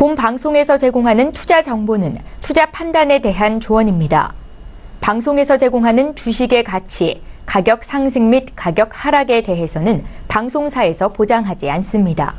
본 방송에서 제공하는 투자 정보는 투자 판단에 대한 조언입니다. 방송에서 제공하는 주식의 가치, 가격 상승 및 가격 하락에 대해서는 방송사에서 보장하지 않습니다.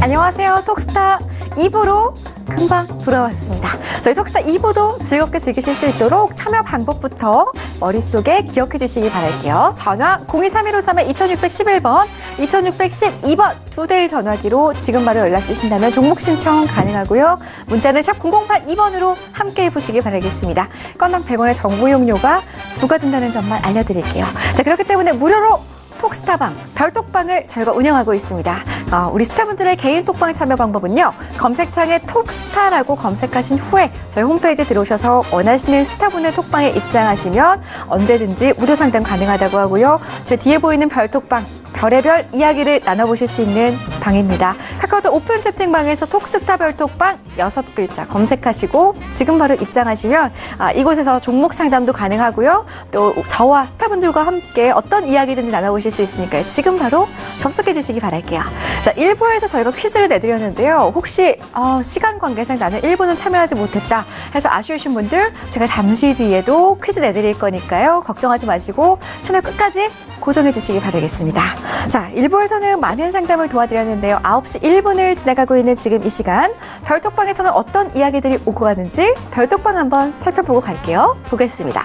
안녕하세요. 톡스타 2부로 금방 돌아왔습니다. 저희 톡스타 2부도 즐겁게 즐기실 수 있도록 참여 방법부터 머릿속에 기억해 주시기 바랄게요. 전화 023153-2611번, 2612번 두 대의 전화기로 지금 바로 연락 주신다면 종목 신청 가능하고요. 문자는 샵 0082번으로 함께 해보시기 바라겠습니다. 건당 100원의 정보 이용료가 부과된다는 점만 알려드릴게요. 자, 그렇기 때문에 무료로 톡스타방, 별톡방을 저희가 운영하고 있습니다. 우리 스타분들의 개인 톡방 참여 방법은요. 검색창에 톡스타라고 검색하신 후에 저희 홈페이지에 들어오셔서 원하시는 스타분의 톡방에 입장하시면 언제든지 무료 상담 가능하다고 하고요. 제 뒤에 보이는 별톡방, 별의별 이야기를 나눠보실 수 있는 방입니다. 카카오톡 오픈 채팅방에서 톡스타 별톡방 6글자 검색하시고 지금 바로 입장하시면 이곳에서 종목 상담도 가능하고요. 또 저와 스타분들과 함께 어떤 이야기든지 나눠보실 수 있으니까요. 지금 바로 접속해 주시기 바랄게요. 자, 1부에서 저희가 퀴즈를 내드렸는데요. 혹시 시간 관계상 나는 1부는 참여하지 못했다 해서 아쉬우신 분들 제가 잠시 뒤에도 퀴즈 내드릴 거니까요. 걱정하지 마시고 채널 끝까지 고정해 주시기 바라겠습니다. 자, 1부에서는 많은 상담을 도와드렸는데요. 9시 1분을 지나가고 있는 지금 이 시간 별톡방에서는 어떤 이야기들이 오고 가는지 별톡방 한번 살펴보고 갈게요. 보겠습니다.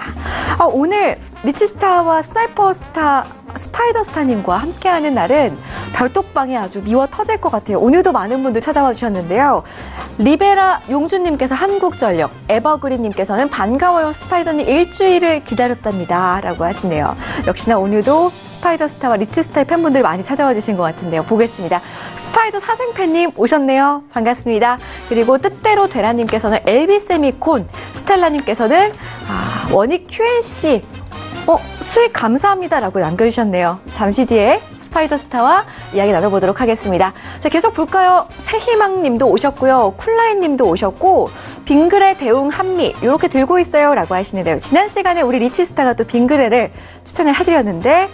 오늘 리치스타와 스나이퍼스타, 스파이더스타님과 함께하는 날은 별톡방이 아주 미워 터질 것 같아요. 오늘도 많은 분들 찾아와 주셨는데요. 리베라 용준님께서 한국전력, 에버그린님께서는 반가워요 스파이더님 일주일을 기다렸답니다 라고 하시네요. 역시나 오늘도 스파이더스타와 리치스타의 팬분들 많이 찾아와 주신 것 같은데요. 보겠습니다. 스파이더 사생팬님 오셨네요. 반갑습니다. 그리고 뜻대로 되라님께서는 엘비세미콘, 스텔라님께서는 원익 QNC 수익 감사합니다라고 남겨주셨네요. 잠시 뒤에 스파이더스타와 이야기 나눠보도록 하겠습니다. 자, 계속 볼까요? 새희망님도 오셨고요. 쿨라인님도 오셨고 빙그레 대웅 한미 이렇게 들고 있어요 라고 하시는데요. 지난 시간에 우리 리치스타가 또 빙그레를 추천을 해드렸는데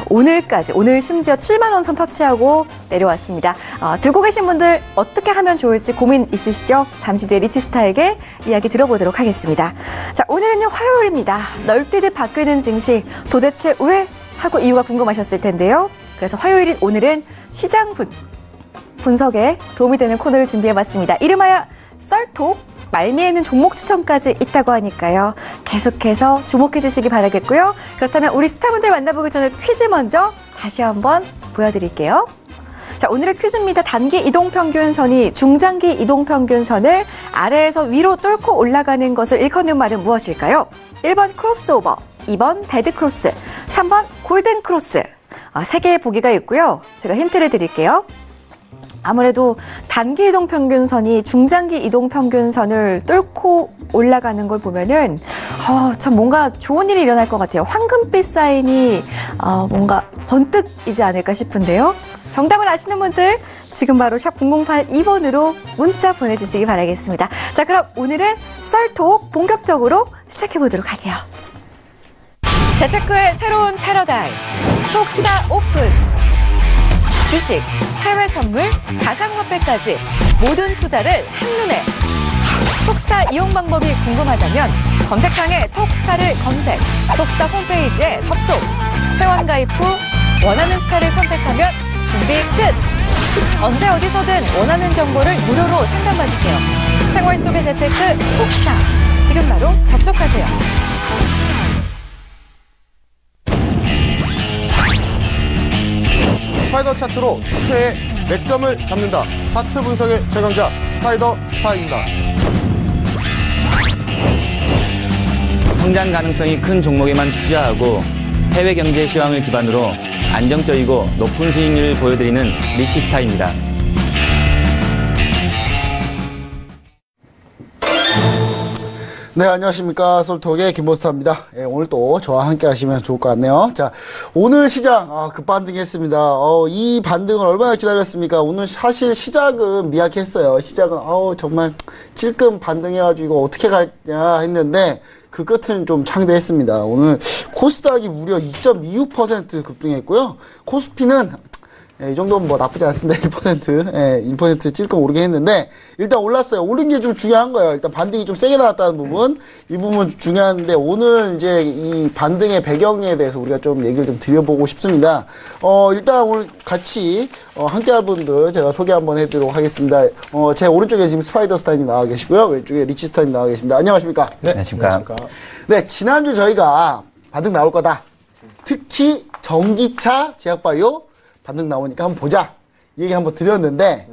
오늘 심지어 7만 원 선 터치하고 내려왔습니다. 들고 계신 분들 어떻게 하면 좋을지 고민 있으시죠? 잠시 뒤에 리치스타에게 이야기 들어보도록 하겠습니다. 자, 오늘은요 화요일입니다. 널뛰듯 바뀌는 증시 도대체 왜? 하고 이유가 궁금하셨을 텐데요. 그래서 화요일인 오늘은 시장 분석에 도움이 되는 코너를 준비해봤습니다. 이름하여 썰톡. 말미에는 종목 추천까지 있다고 하니까요. 계속해서 주목해 주시기 바라겠고요. 그렇다면 우리 스타분들 만나보기 전에 퀴즈 먼저 다시 한번 보여드릴게요. 자, 오늘의 퀴즈입니다. 단기 이동평균선이 중장기 이동평균선을 아래에서 위로 뚫고 올라가는 것을 일컫는 말은 무엇일까요? 1번 크로스오버, 2번 데드크로스, 3번 골든크로스. 3개의 보기가 있고요. 제가 힌트를 드릴게요. 아무래도 단기 이동평균선이 중장기 이동평균선을 뚫고 올라가는 걸 보면은 참 뭔가 좋은 일이 일어날 것 같아요. 황금빛 사인이 뭔가 번뜩이지 않을까 싶은데요. 정답을 아시는 분들 지금 바로 샵 0082번으로 문자 보내주시기 바라겠습니다. 자, 그럼 오늘은 썰톡 본격적으로 시작해보도록 할게요. 재테크의 새로운 패러다임 톡스타 오픈. 주식, 해외 선물, 가상화폐까지 모든 투자를 한눈에. 톡스타 이용 방법이 궁금하다면 검색창에 톡스타를 검색, 톡스타 홈페이지에 접속, 회원 가입 후 원하는 스타를 선택하면 준비 끝! 언제 어디서든 원하는 정보를 무료로 상담받으세요. 생활 속의 재테크 톡스타, 지금 바로 접속하세요. 스파이더 차트로 추세의 맥점을 잡는다. 차트 분석의 최강자 스파이더 스파입니다. 성장 가능성이 큰 종목에만 투자하고 해외 경제 시황을 기반으로 안정적이고 높은 수익률을 보여드리는 리치스타입니다. 네, 안녕하십니까. 솔톡의 김보스타입니다. 오늘 또 저와 함께 하시면 좋을 것 같네요. 자, 오늘 시장, 급반등했습니다. 이 반등을 얼마나 기다렸습니까? 오늘 사실 시작은 미약했어요. 시작은, 정말 찔끔 반등해가지고 이거 어떻게 가냐 했는데, 그 끝은 좀 창대했습니다. 오늘 코스닥이 무려 2.26% 급등했고요. 코스피는 이 정도면 뭐 나쁘지 않습니다. 1% 찔끔 오르긴 했는데, 일단 올랐어요. 오른 게 좀 중요한 거예요. 일단 반등이 좀 세게 나왔다는 부분, 이 부분 중요한데, 오늘 이제 이 반등의 배경에 대해서 우리가 좀 얘기를 좀 드려보고 싶습니다. 일단 오늘 같이, 함께 할 분들 제가 소개 한번 해드리도록 하겠습니다. 제 오른쪽에 지금 스파이더 스타님 나와 계시고요. 왼쪽에 리치 스타님 나와 계십니다. 안녕하십니까? 네, 안녕하십니까. 네, 지난주 저희가 반등 나올 거다. 특히 전기차 제약바이오 반등 나오니까 한번 보자. 이 얘기 한번 드렸는데,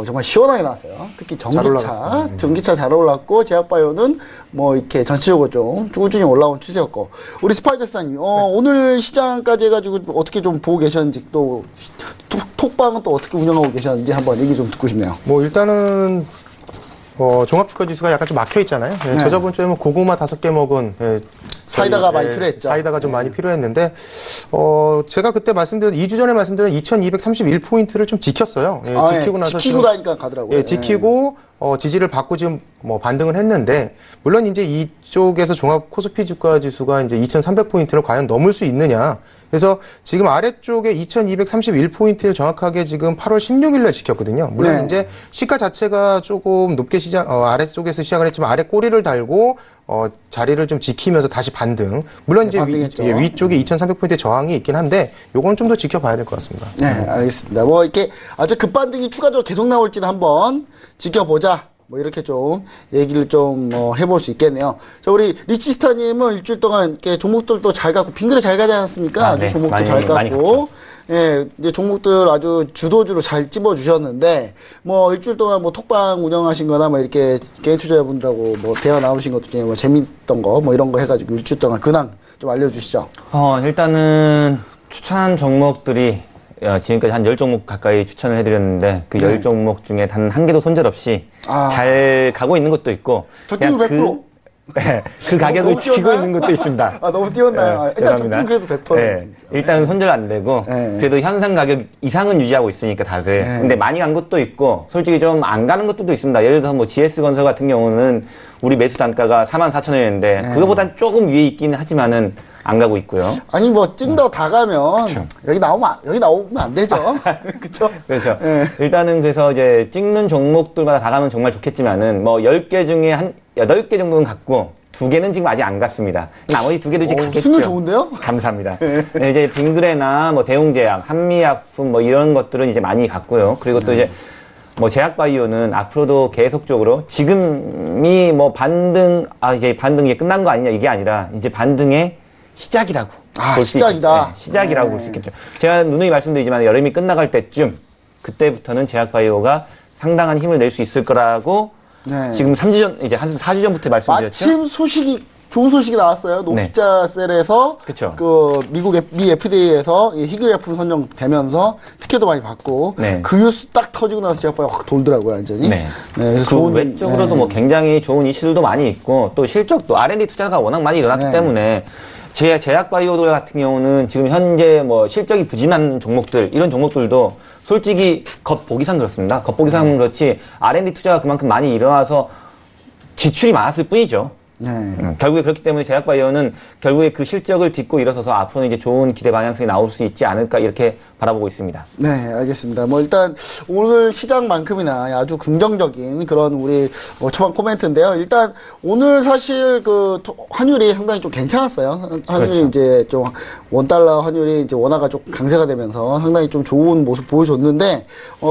정말 시원하게 나왔어요. 특히 전기차 잘 올랐고, 제약바이오는 뭐 이렇게 전체적으로 좀 꾸준히 올라온 추세였고, 우리 스파이더스님, 오늘 시장까지 해가지고 어떻게 좀 보고 계셨는지, 또 톡방은 또 어떻게 운영하고 계셨는지 한번 얘기 좀 듣고 싶네요. 뭐 일단은 종합주가 지수가 약간 좀 막혀 있잖아요. 예, 저저번 주에 뭐 고구마 5개 먹은 사이다가 많이 필요했죠. 사이다가 좀 많이 필요했는데 제가 그때 말씀드린 2주 전에 말씀드린 2231포인트를 좀 지켰어요. 예, 지키고 나서 지키고 다니까 가더라고요. 예, 지키고 지지를 받고 지금 뭐 반등을 했는데 물론 이제 이쪽에서 종합 코스피 주가 지수가 이제 2300포인트를 과연 넘을 수 있느냐. 그래서 지금 아래쪽에 2231포인트를 정확하게 지금 8월 16일날 지켰거든요. 물론 네. 이제 시가 자체가 조금 높게 아래쪽에서 시작을 했지만 아래 꼬리를 달고 자리를 좀 지키면서 다시 반등. 물론 이제 위쪽에 2300포인트의 저항이 있긴 한데 요건 좀 더 지켜봐야 될 것 같습니다. 네, 알겠습니다. 뭐 이렇게 아주 급반등이 추가적으로 계속 나올지는 한번 지켜보자. 뭐 이렇게 좀 얘기를 좀 해볼 수 있겠네요. 자, 우리 리치스타님은 일주일 동안 이렇게 종목들도 잘 갖고 빙그레 잘 가지 않았습니까? 아주 네. 종목도 잘 갖고, 예, 이제 종목들 아주 주도주로 잘 찝어 주셨는데, 뭐 일주일 동안 뭐 톡방 운영하신거나 뭐 이렇게 개인 투자자분들하고 뭐 대화 나오신 것도 중에 뭐 재밌던 거 뭐 이런 거 해가지고 일주일 동안 근황 좀 알려주시죠. 일단은 추천한 종목들이 지금까지 한 10종목 가까이 추천을 해드렸는데 그 10종목 중에 단 한 개도 손절없이 잘 가고 있는 것도 있고 저쪽은 100%? 그 가격을 지키고 있는 것도 있습니다. 너무 뛰었나요? 일단 저쪽은 그래도 100%. 일단은 손절 안 되고 그래도 현상 가격 이상은 유지하고 있으니까 다들. 근데 많이 간 것도 있고 솔직히 좀 안 가는 것들도 있습니다. 예를 들어서 뭐 GS건설 같은 경우는 우리 매수 단가가 44,000원이었는데 그거보단 조금 위에 있긴 하지만은 안 가고 있고요. 아니 뭐 찡더 다 가면 여기 나오면 안 되죠. 그렇죠? 그렇죠. 일단은 그래서 이제 찍는 종목들마다 다 가면 정말 좋겠지만은 뭐 10개 중에 한 8개 정도는 갔고 2개는 지금 아직 안 갔습니다. 나머지 2개도 이제 갔겠죠. 승률 좋은데요? 감사합니다. 네, 이제 빙그레나 뭐 대웅제약, 한미약품 뭐 이런 것들은 이제 많이 갔고요. 그리고 또 이제 뭐 제약바이오는 앞으로도 계속적으로 지금이 뭐 이제 반등이 끝난 거 아니냐 이게 아니라 이제 반등의 시작이라고 볼 수 시작이다. 네, 시작이라고 볼 수 있겠죠. 제가 누누이 말씀드리지만 여름이 끝나갈 때쯤 그때부터는 제약바이오가 상당한 힘을 낼 수 있을 거라고 지금 3주 전 이제 한 4주 전부터 말씀드렸죠. 마침 좋은 소식이 나왔어요. 녹십자 셀에서 그 미 FDA에서 희귀약품 선정되면서 특혜도 많이 받고 그 뉴스 딱 터지고 나서 제약바이오 확 돌더라고요, 완전히. 그래서 그 외적으로도 뭐 굉장히 좋은 이슈들도 많이 있고 또 실적도 R&D 투자가 워낙 많이 일어났기 때문에 제약바이오들 같은 경우는 지금 현재 뭐 실적이 부진한 종목들 이런 종목들도 솔직히 겉보기상 그렇습니다. 겉보기상은 그렇지 R&D 투자가 그만큼 많이 일어나서 지출이 많았을 뿐이죠. 결국에 그렇기 때문에 제약바이오는 결국에 그 실적을 딛고 일어서서 앞으로는 이제 좋은 기대 방향성이 나올 수 있지 않을까 이렇게 바라보고 있습니다. 네, 알겠습니다. 뭐 일단 오늘 시장만큼이나 아주 긍정적인 그런 우리 초반 코멘트인데요. 일단 오늘 사실 그 환율이 상당히 좀 괜찮았어요. 환율이 이제 좀 $1 환율이 이제 원화가 좀 강세가 되면서 상당히 좀 좋은 모습 보여줬는데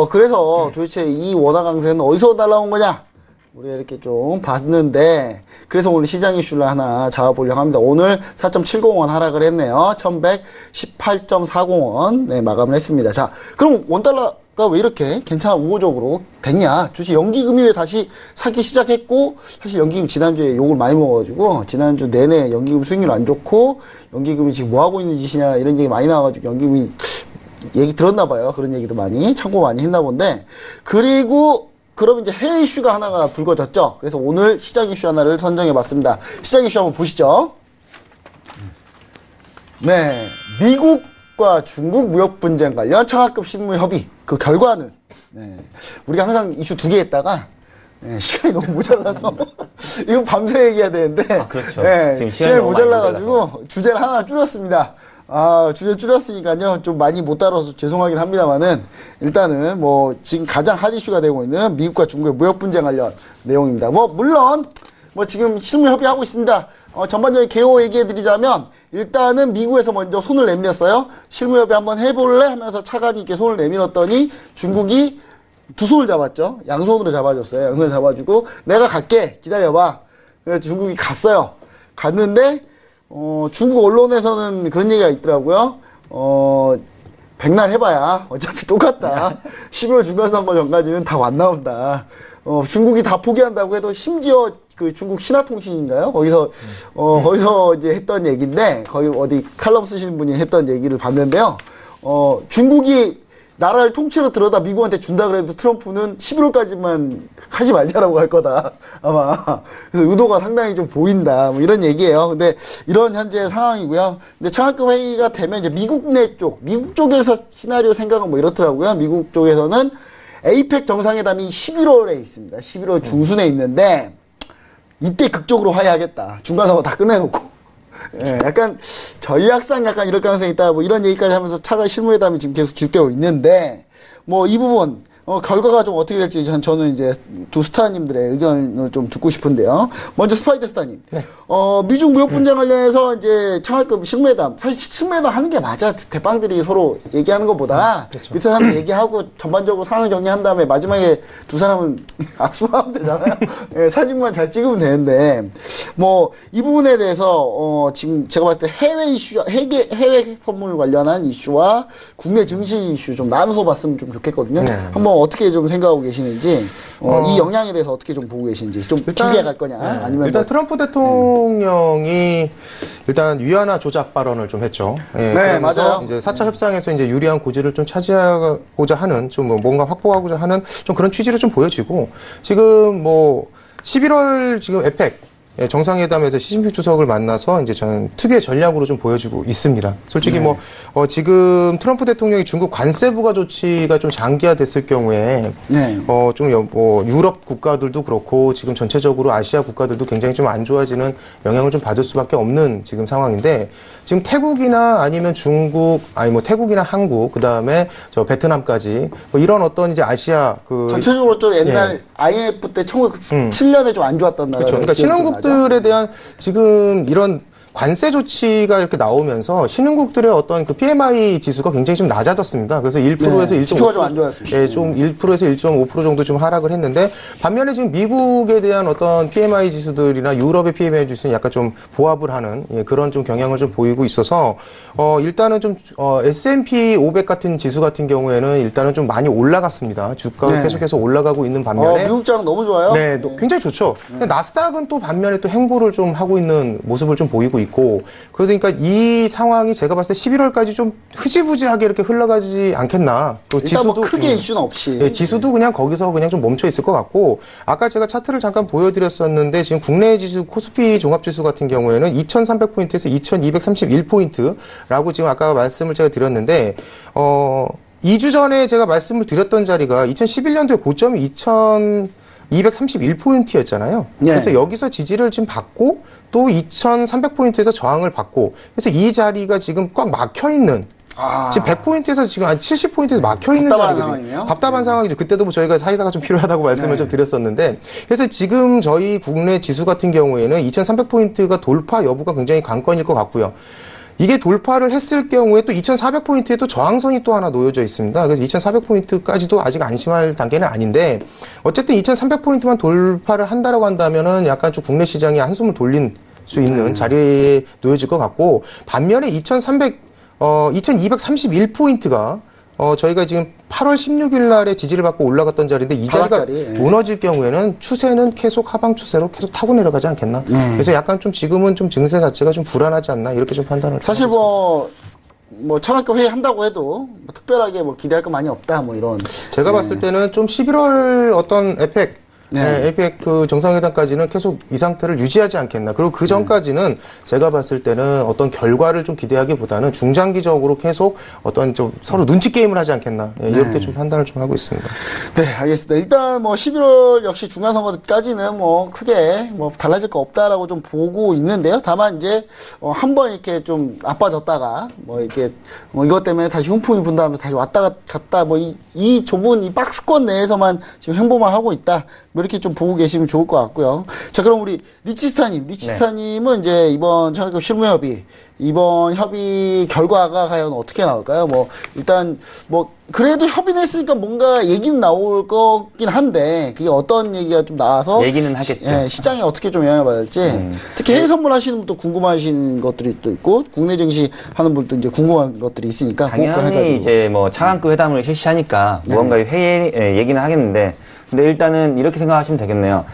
그래서 도대체 이 원화 강세는 어디서 날라온 거냐? 우리가 이렇게 좀 봤는데, 그래서 오늘 시장 이슈를 하나 잡아보려고 합니다. 오늘 4.70원 하락을 했네요. 1118.40원, 네, 마감을 했습니다. 자, 그럼 $1가 왜 이렇게 괜찮아 우호적으로 됐냐? 도대체 연기금이 왜 다시 사기 시작했고, 사실 연기금 지난주에 욕을 많이 먹어가지고, 지난주 내내 연기금 수익률 안 좋고, 연기금이 지금 뭐 하고 있는 짓이냐, 이런 얘기 많이 나와가지고, 연기금이 얘기 들었나봐요. 그런 얘기도 많이, 참고 많이 했나 본데, 그리고, 그럼 이제 해외 이슈가 하나가 불거졌죠. 그래서 오늘 시장 이슈 하나를 선정해 봤습니다. 시장 이슈 한번 보시죠. 네. 미국과 중국 무역 분쟁 관련 청하급 실무 협의. 그 결과는, 우리가 항상 이슈 2개 했다가, 시간이 너무 모자라서, 이거 밤새 얘기해야 되는데, 그렇죠. 지금 시간이 모자라가지고, 주제를 하나 줄였습니다. 주제 줄였으니까요. 좀 많이 못 다뤄서 죄송하긴 합니다만은, 일단은 뭐, 지금 가장 핫 이슈가 되고 있는 미국과 중국의 무역 분쟁 관련 내용입니다. 물론, 지금 실무 협의하고 있습니다. 전반적인 개요 얘기해드리자면, 일단은 미국에서 먼저 손을 내밀었어요. 실무 협의 한번 해볼래? 하면서 차관이 이렇게 손을 내밀었더니, 중국이 두 손을 잡았죠. 양손으로 잡아줬어요. 양손을 잡아주고, 내가 갈게. 기다려봐. 그래서 중국이 갔어요. 갔는데, 중국 언론에서는 그런 얘기가 있더라고요. 백날 해봐야 어차피 똑같다. 11월 중간선거 전까지는 다 안 나온다. 중국이 다 포기한다고 해도 심지어 그 중국 신화통신인가요? 거기서 이제 했던 얘기인데, 거기 어디 칼럼 쓰시는 분이 했던 얘기를 봤는데요. 중국이 나라를 통째로 들어다 미국한테 준다 그래도 트럼프는 11월까지만 하지 말자라고 할 거다. 아마. 그래서 의도가 상당히 좀 보인다. 뭐 이런 얘기예요. 근데 이런 현재 상황이고요. 근데 청와급 회의가 되면 이제 미국 쪽에서 시나리오 생각은 뭐 이렇더라고요. 미국 쪽에서는 에이펙 정상회담이 11월에 있습니다. 11월 중순에 있는데 이때 극적으로 화해하겠다. 중간선거 다 끝내놓고. 예, 약간 전략상 약간 이럴 가능성이 있다. 뭐 이런 얘기까지 하면서 차가 실무회담이 지금 계속 지속되고 있는데, 이 부분 결과가 좀 어떻게 될지 저는 이제 두 스타님들의 의견을 좀 듣고 싶은데요. 먼저 스파이더 스타님. 네. 미중 무역 분쟁 관련해서 이제 청와급 실무회담. 사실 실무회담 하는 게 맞아. 대빵들이 서로 얘기하는 것보다 그렇죠. 밑에 사람 얘기하고 전반적으로 상황 정리한 다음에 마지막에 두 사람은 악수만 하면 되잖아요. 예, 사진만 잘 찍으면 되는데, 이 부분에 대해서 지금 제가 봤을 때 해외 선물 관련한 이슈와 국내 증시 이슈 좀 나눠서 봤으면 좀 좋겠거든요. 네. 한번 어떻게 좀 생각하고 계시는지, 이 영향에 대해서 어떻게 좀 보고 계시는지, 좀 길게 갈 거냐, 아니면 일단 트럼프 대통령이 일단 위안화 조작 발언을 좀 했죠. 예, 네, 그러면서 맞아요. 이제 4차 협상에서 이제 유리한 고지를 좀 차지하고자 하는, 좀 뭔가 확보하고자 하는 좀 그런 취지를 좀 보여지고, 지금 11월 지금 에펙 정상회담에서 시진핑 주석을 만나서 이제 저는 특유의 전략으로 좀 보여주고 있습니다. 솔직히 지금 트럼프 대통령이 중국 관세 부과 조치가 좀 장기화됐을 경우에 유럽 국가들도 그렇고 지금 전체적으로 아시아 국가들도 굉장히 좀 안 좋아지는 영향을 좀 받을 수밖에 없는 지금 상황인데, 지금 태국이나 아니면 중국, 태국이나 한국, 그 다음에 베트남까지 이런 어떤 이제 아시아 전체적으로 좀 옛날 IMF 때 1997년에 좀 안 좋았던 나라. 그렇죠. 그러니까 신흥국들에 대한 지금 이런 관세 조치가 이렇게 나오면서 신흥국들의 어떤 그 PMI 지수가 굉장히 좀 낮아졌습니다. 그래서 1%에서 1.5%. 지표가 좀 안 좋았습니다. 예, 좀 1%에서 1.5% 정도 좀 하락을 했는데, 반면에 지금 미국에 대한 어떤 PMI 지수들이나 유럽의 PMI 지수는 약간 좀 보합을 하는 그런 좀 경향을 좀 보이고 있어서, 일단은 좀, S&P 500 같은 지수 같은 경우에는 일단은 좀 많이 올라갔습니다. 주가가 계속해서 올라가고 있는 반면에. 미국장 너무 좋아요? 네, 굉장히 좋죠. 근데 나스닥은 또 반면에 또 횡보를 좀 하고 있는 모습을 좀 보이고 있고, 그러니까 이 상황이 제가 봤을 때 11월까지 좀 흐지부지하게 이렇게 흘러가지 않겠나. 또 일단 지수도 크게 이슈는 없이. 예, 지수도 그냥 거기서 그냥 좀 멈춰 있을 것 같고, 아까 제가 차트를 잠깐 보여드렸었는데 지금 국내 지수 코스피 종합지수 같은 경우에는 2,300포인트에서 2,231포인트라고 지금 아까 말씀을 제가 드렸는데, 2주 전에 제가 말씀을 드렸던 자리가 2011년도에 고점이 2,231포인트였잖아요. 네. 그래서 여기서 지지를 지금 받고 또 2,300포인트에서 저항을 받고, 그래서 이 자리가 지금 꽉 막혀 있는, 지금 100포인트에서 지금 한 70포인트에서 막혀 있는 답답한 자리거든요. 상황이네요. 답답한 상황이죠. 그때도 저희가 사이다가 좀 필요하다고 말씀을 좀 드렸었는데, 그래서 지금 저희 국내 지수 같은 경우에는 2,300포인트가 돌파 여부가 굉장히 관건일 것 같고요. 이게 돌파를 했을 경우에 또 2,400포인트에 또 저항선이 또 하나 놓여져 있습니다. 그래서 2,400포인트까지도 아직 안심할 단계는 아닌데, 어쨌든 2,300포인트만 돌파를 한다라고 한다면은 약간 좀 국내 시장이 한숨을 돌린 수 있는 자리에 놓여질 것 같고, 반면에 2,231포인트가 저희가 지금 8월 16일 날에 지지를 받고 올라갔던 자리인데, 이 자리가 하락자리, 무너질 경우에는 추세는 계속 하방 추세로 계속 타고 내려가지 않겠나. 그래서 약간 좀 지금은 좀 증세 자체가 좀 불안하지 않나, 이렇게 좀 판단을. 사실 청와급 회의 한다고 해도 특별하게 기대할 거 많이 없다, 이런. 제가 봤을 때는 좀 11월 어떤 에펙 네, APEC 정상회담까지는 계속 이 상태를 유지하지 않겠나. 그리고 그 전까지는 제가 봤을 때는 어떤 결과를 좀 기대하기보다는 중장기적으로 계속 어떤 좀 서로 눈치 게임을 하지 않겠나. 이렇게 좀 판단을 좀 하고 있습니다. 네, 알겠습니다. 일단 뭐 11월 역시 중간선거까지는 뭐 크게 뭐 달라질 거 없다라고 좀 보고 있는데요. 다만 이제 한번 이렇게 좀 나빠졌다가 뭐 이렇게 뭐 이것 때문에 다시 훈풍이 분다 하면서 다시 왔다 갔다 뭐 이 좁은 이 박스권 내에서만 지금 행보만 하고 있다. 뭐 이렇게 좀 보고 계시면 좋을 것 같고요. 자, 그럼 우리 리치스타님은 이제 이번 청약급 실무협의, 이번 협의 결과가 과연 어떻게 나올까요? 뭐, 일단, 뭐, 그래도 협의는 했으니까 뭔가 얘기는 나올 거긴 한데, 그게 어떤 얘기가 좀 나와서. 얘기는 하겠죠. 시장에 어떻게 좀 영향을 받을지. 특히 해외 선물 하시는 분도 궁금하신 것들이 또 있고, 국내 증시 하는 분도 이제 궁금한 것들이 있으니까. 당연히 이제 뭐 차관급 회담을 실시하니까 무언가 회의 얘기는 하겠는데, 근데 일단은 이렇게 생각하시면 되겠네요.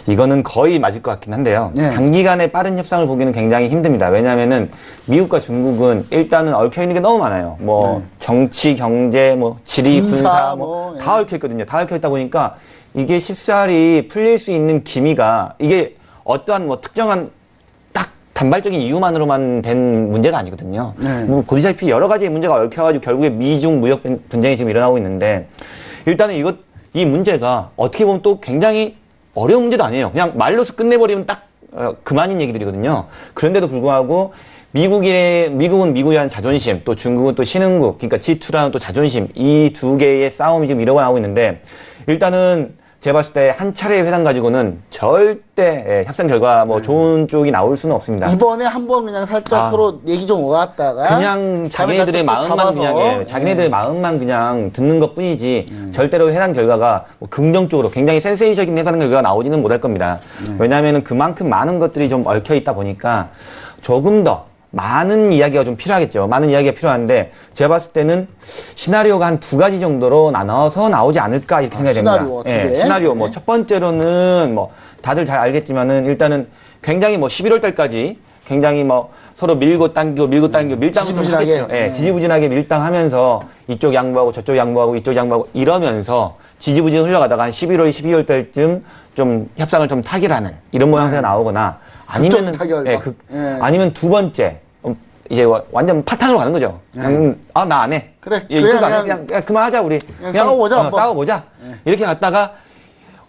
이거는 거의 맞을 것 같긴 한데요. 단기간에 빠른 협상을 보기는 굉장히 힘듭니다. 왜냐하면은 미국과 중국은 일단은 얽혀 있는 게 너무 많아요. 뭐 정치, 경제, 뭐 지리, 군사, 뭐 다 얽혀 있거든요. 다 얽혀 있다 보니까 이게 쉽사리 풀릴 수 있는 기미가 이게 어떠한 뭐 특정한 딱 단발적인 이유만으로만 된 문제가 아니거든요. 뭐 보시다시피 여러 가지 문제가 얽혀가지고 결국에 미중 무역 분쟁이 지금 일어나고 있는데 일단은 이 문제가 어떻게 보면 또 굉장히 어려운 문제도 아니에요. 그냥 말로서 끝내버리면 딱 그만인 얘기들이거든요. 그런데도 불구하고 미국은 미국에 대한 자존심, 또 중국은 또 신흥국, 그러니까 G2라는 또 자존심, 이 두 개의 싸움이 지금 일어나고 있는데 일단은 제가 봤을 때 한 차례의 회담 가지고는 절대 협상 결과 뭐 좋은 쪽이 나올 수는 없습니다. 이번에 한번 그냥 살짝 서로 얘기 좀 오갔다가 그냥 자기네들의 마음만 그냥 자기네들의 마음만 그냥 듣는 것뿐이지 절대로 회담 결과가 뭐 긍정적으로 굉장히 센세이션적인 회담 결과가 나오지는 못할 겁니다. 왜냐하면은 그만큼 많은 것들이 좀 얽혀 있다 보니까 조금 더 많은 이야기가 좀 필요하겠죠. 많은 이야기가 필요한데 제가 봤을 때는 시나리오가 한 2가지 정도로 나눠서 나오지 않을까 이렇게 생각이 됩니다. 시나리오 뭐 첫 번째로는 뭐 다들 잘 알겠지만은 일단은 굉장히 뭐 11월 달까지 굉장히 뭐 서로 밀고 당기고 밀당을 하겠죠. 지지부진하게 밀당하면서 이쪽 양보하고 저쪽 양보하고 이쪽 양보하고 이러면서 지지부진 흘러가다가 한 11월, 12월 달쯤 좀 협상을 좀 타결하는 이런 모양새가 나오거나 아니면은 아니면 두 번째 이제 완전 파탄으로 가는 거죠. 그냥 나 안 해. 그래. 그냥 그만하자 우리. 그냥 싸워보자. 싸워보자. 이렇게 갔다가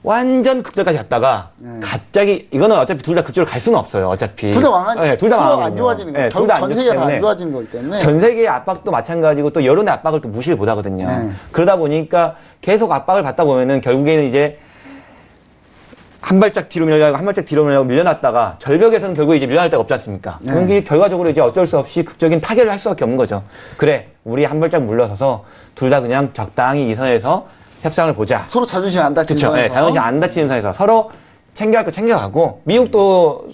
완전 극적까지 갔다가 갑자기 이거는 어차피 둘 다 그쪽으로 갈 수는 없어요. 어차피 둘 다 망한. 둘 다 서로 안 좋아지는 거예요. 결국 전 세계가 다 안 좋아지는 거기 때문에. 전 세계의 압박도 마찬가지고 또 여론의 압박을 또 무시를 못 하거든요. 그러다 보니까 계속 압박을 받다 보면은 결국에는 이제 한 발짝 뒤로 밀려나고 한 발짝 뒤로 밀려났다가 절벽에서는 결국에 이제 밀려날 데가 없지 않습니까? 그러니까 결과적으로 이제 어쩔 수 없이 극적인 타결을 할 수밖에 없는 거죠. 그래, 우리 한 발짝 물러서서 둘 다 그냥 적당히 이 선에서 협상을 보자. 서로 자존심 안 다치는 선에서. 자존심 안 다치는 선에서 서로 챙겨갈 거 챙겨가고 미국도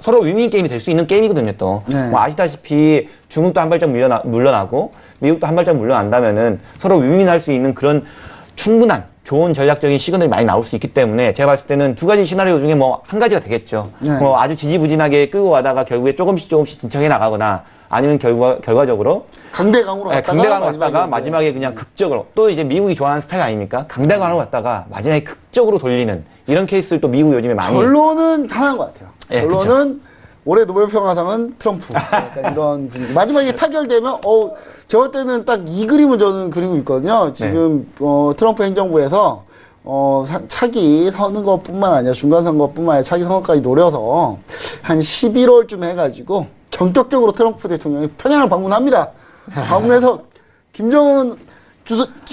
서로 윈윈 게임이 될 수 있는 게임이거든요. 또 뭐 아시다시피 중국도 한 발짝 물러나고 미국도 한 발짝 물러난다면은 서로 윈윈할 수 있는 그런 충분한 좋은 전략적인 시그널이 많이 나올 수 있기 때문에 제가 봤을 때는 2가지 시나리오 중에 뭐 한 가지가 되겠죠. 뭐 아주 지지부진하게 끌고 가다가 결국에 조금씩 진척해 나가거나 아니면 결과적으로 강대강으로 갔다가 마지막에 그냥 극적으로 또 이제 미국이 좋아하는 스타일 아닙니까? 강대강으로 갔다가 마지막에 극적으로 돌리는 이런 케이스를 또 미국 요즘에 많이 결론은 하나인 것 같아요. 결론은 올해 노벨 평화상은 트럼프. 약간 이런 분위기. 마지막에 타결되면, 제가 때는 딱 이 그림을 저는 그리고 있거든요. 지금, 트럼프 행정부에서, 차기 선거뿐만 아니라 중간선거뿐만 아니라 차기 선거까지 노려서 한 11월쯤 해가지고 전격적으로 트럼프 대통령이 평양을 방문합니다. 방문해서 김정은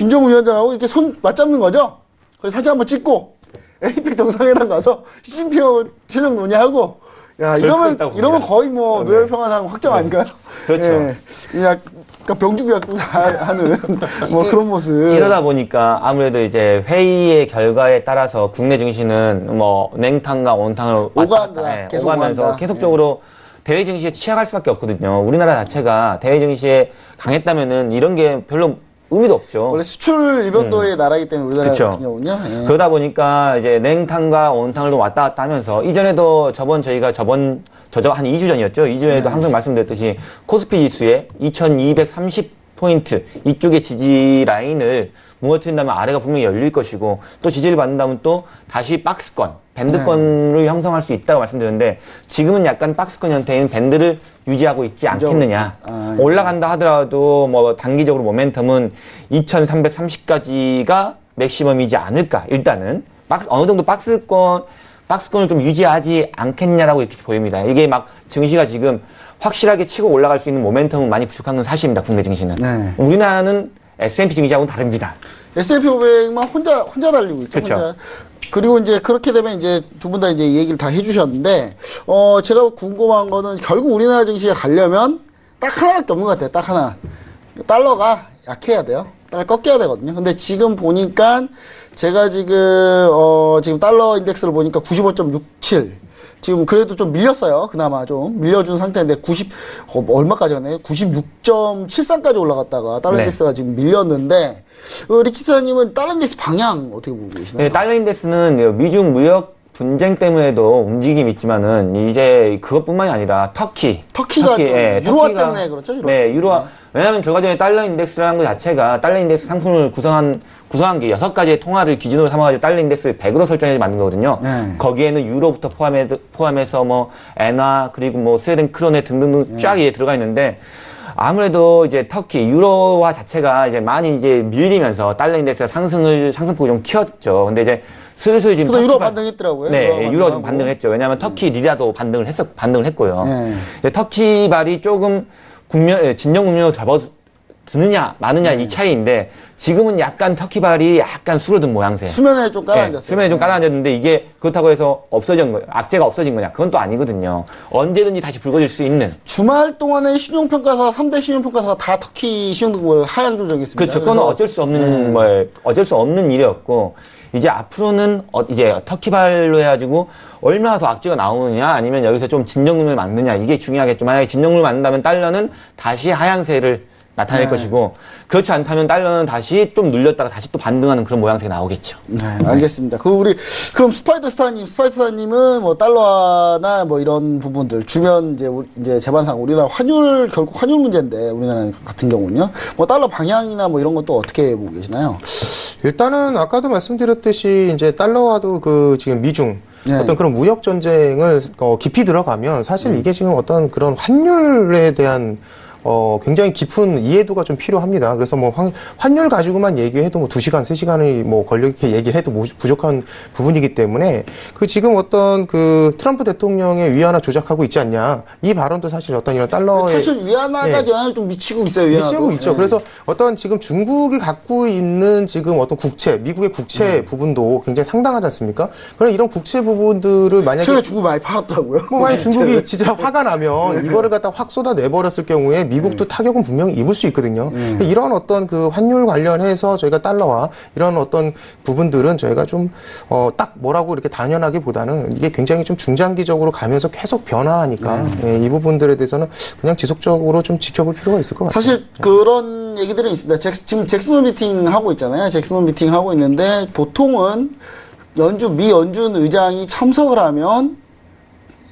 위원장하고 이렇게 손 맞잡는 거죠. 거기서 사진 한번 찍고, APEC 정상회담 가서 시진핑하고 최종 논의하고, 야, 이러면 거의 뭐, 노벨 평화상 확정 아닌가요? 그렇죠. 약간 병주기 하는 뭐 그런 모습. 이러다 보니까 아무래도 이제 회의의 결과에 따라서 국내 증시는 뭐, 냉탕과 온탕을 오가면서 계속적으로 대외 증시에 취약할 수밖에 없거든요. 우리나라 자체가 대외 증시에 강했다면은 이런 게 별로 의미도 없죠. 원래 수출 일변도의 나라이기 때문에 우리나라 같은 경우는요. 그러다 보니까 이제 냉탕과 온탕을 왔다 갔다 하면서 이전에도 저희가 한 2주 전이었죠. 2주 전에도 항상 말씀드렸듯이 코스피 지수에 2230 포인트 이쪽의 지지 라인을 무너뜨린다면 아래가 분명히 열릴 것이고 또 지지를 받는다면 또 다시 박스권, 밴드권을 형성할 수 있다고 말씀드렸는데 지금은 약간 박스권 형태인 밴드를 유지하고 있지 않겠느냐. 올라간다 하더라도 뭐 단기적으로 모멘텀은 2330까지가 맥시멈이지 않을까. 일단은 어느 정도 박스권을 좀 유지하지 않겠냐라고 이렇게 보입니다. 이게 막 증시가 지금 확실하게 치고 올라갈 수 있는 모멘텀은 많이 부족한 건 사실입니다. 국내 증시는. 네. 우리나라는 S&P 증시하고는 다릅니다. S&P 500만 혼자 달리고 있죠. 그렇죠. 혼자. 그리고 이제 그렇게 되면 이제 두 분 다 이제 얘기를 다 해주셨는데, 제가 궁금한 거는 결국 우리나라 증시에 가려면 딱 하나밖에 없는 것 같아요. 딱 하나. 달러가 약해야 돼요. 달러 꺾여야 되거든요. 근데 지금 보니까 제가 지금 달러 인덱스를 보니까 95.67. 지금 그래도 좀 밀렸어요. 그나마 좀 밀려준 상태인데 얼마까지 갔나요? 96.73까지 올라갔다가 달러 네. 인덱스가 지금 밀렸는데 리치사님은 달러 인덱스 방향 어떻게 보고 계시나요? 네, 달러 인덱스는 미중 무역 분쟁 때문에도 움직임이 있지만은 이제 그것뿐만이 아니라 터키가 좀 유로화 때문에 그렇죠? 유로. 네, 유로화. 왜냐하면 결과적으로 달러 인덱스라는 것 자체가 달러 인덱스 상품을 구성한 게 6가지의 통화를 기준으로 삼아가지고 달러 인덱스를 100으로 설정해서 만든 거거든요. 네. 거기에는 유로부터 포함해서 뭐 엔화 그리고 뭐 스웨덴 크로네 등등 쫙 들어가 있는데 아무래도 이제 터키 유로화 자체가 이제 많이 이제 밀리면서 달러 인덱스가 상승폭이 좀 키웠죠. 근데 이제 슬슬 지금 유로 반등했더라고요. 네, 유로 좀 반등했죠. 왜냐하면 터키 리라도 반등을 했고요. 네. 근데 터키 발이 조금 진영 국면으로 접어드느냐 마느냐 이 차이인데 지금은 약간 터키 발이 약간 수그러든 모양새. 수면에 좀 깔아앉았어요. 네, 수면에 좀 깔아앉았는데 이게 그렇다고 해서 없어진 거예요. 악재가 없어진 거냐? 그건 또 아니거든요. 언제든지 다시 붉어질 수 있는. 주말 동안에 신용평가사 3대 신용평가사가 다 터키 신용등급을 하향 조정했습니다. 그렇죠. 그건 어쩔 수 없는 어쩔 수 없는 일이었고 이제 앞으로는 이제 터키발로 해가지고 얼마나 더 악재가 나오느냐 아니면 여기서 좀 진정률을 맞느냐 이게 중요하겠죠. 만약에 진정률을 맞는다면 달러는 다시 하향세를 나타낼 것이고 그렇지 않다면 달러는 다시 좀 눌렸다가 다시 또 반등하는 그런 모양새가 나오겠죠. 네, 알겠습니다. 그럼 스파이더스타님은 뭐 달러나 뭐 이런 부분들 주변 이제 재반상 우리나라 결국 환율 문제인데 우리나라 같은 경우는요. 뭐 달러 방향이나 뭐 이런 것도 어떻게 보고 계시나요? 일단은 아까도 말씀드렸듯이 이제 달러와도 지금 미중 네. 어떤 그런 무역 전쟁을 깊이 들어가면 사실 이게 지금 어떤 그런 환율에 대한 굉장히 깊은 이해도가 좀 필요합니다. 그래서 뭐 환율 가지고만 얘기해도 뭐 2시간, 3시간이 뭐 걸려 이렇게 얘기를 해도 부족한 부분이기 때문에 지금 어떤 트럼프 대통령의 위안화 조작하고 있지 않냐. 이 발언도 사실 어떤 이런 달러의 사실 위안화가 영향을 좀 미치고 있어요. 미치고 있죠. 그래서 어떤 지금 중국이 갖고 있는 지금 어떤 미국의 국채 부분도 굉장히 상당하지 않습니까? 그럼 이런 국채 부분들을 만약에 최근에 중국 많이 팔았더라고요. 뭐 만약 중국이 진짜 화가 나면 이거를 갖다 확 쏟아내버렸을 경우에 미국도 타격은 분명히 입을 수 있거든요. 이런 어떤 환율 관련해서 저희가 달러와 이런 어떤 부분들은 저희가 좀 딱 뭐라고 이렇게 단연하기보다는 이게 굉장히 좀 중장기적으로 가면서 계속 변화하니까 이 부분들에 대해서는 그냥 지속적으로 좀 지켜볼 필요가 있을 것 같아요. 사실 그런 얘기들은 있습니다. 지금 잭슨홀 미팅 하고 있잖아요. 잭슨홀 미팅 하고 있는데 보통은 미 연준 의장이 참석을 하면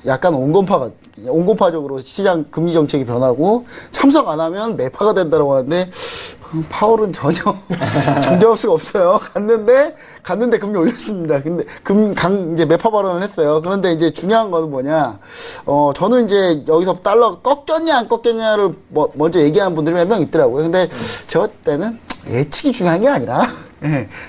약간 온건파적으로 시장 금리 정책이 변하고 참석 안 하면 매파가 된다고 하는데 파월은 전혀 존재할 수가 없어요. 갔는데 금리 올렸습니다. 근데 이제 매파 발언을 했어요. 그런데 이제 중요한 거는 뭐냐? 저는 이제 여기서 달러 꺾였냐 안 꺾였냐를 먼저 얘기하는 분들이 몇 명 있더라고요. 근데 저 때는 예측이 중요한 게 아니라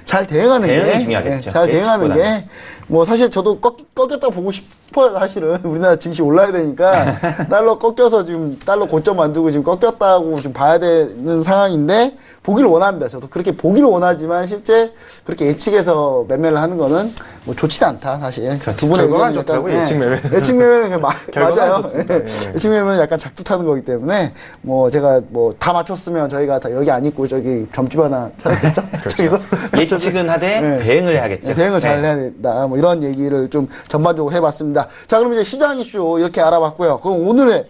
잘 대응하는 게 중요하겠죠. 잘 대응하는 게 뭐 사실 저도 꺾였다고 보고 싶어요. 사실은 우리나라 증시 올라야 되니까 달러 꺾여서 지금 달러 고점 만들고 지금 꺾였다고 좀 봐야 되는 상황인데 보기를 원합니다. 저도 그렇게 보기를 원하지만 실제 그렇게 예측해서 매매를 하는 거는 뭐 좋지는 않다. 사실 두 분의 결과가 안 의견은 좋더라고요. 약간, 예측 매매. 예측 매매는 결과가 맞아요. 안 좋습니다. 예. 예측 매매는 약간 작두타는 거기 때문에 뭐 제가 뭐 다 맞췄으면 저희가 다 여기 안 있고 저기 점집 하나 차렸겠죠. 저기서 예측은 하되 대응을 해야겠죠. 대응을 잘 해야 된다. 뭐 이런 얘기를 좀 전반적으로 해봤습니다. 자, 그럼 이제 시장 이슈 이렇게 알아봤고요. 그럼 오늘의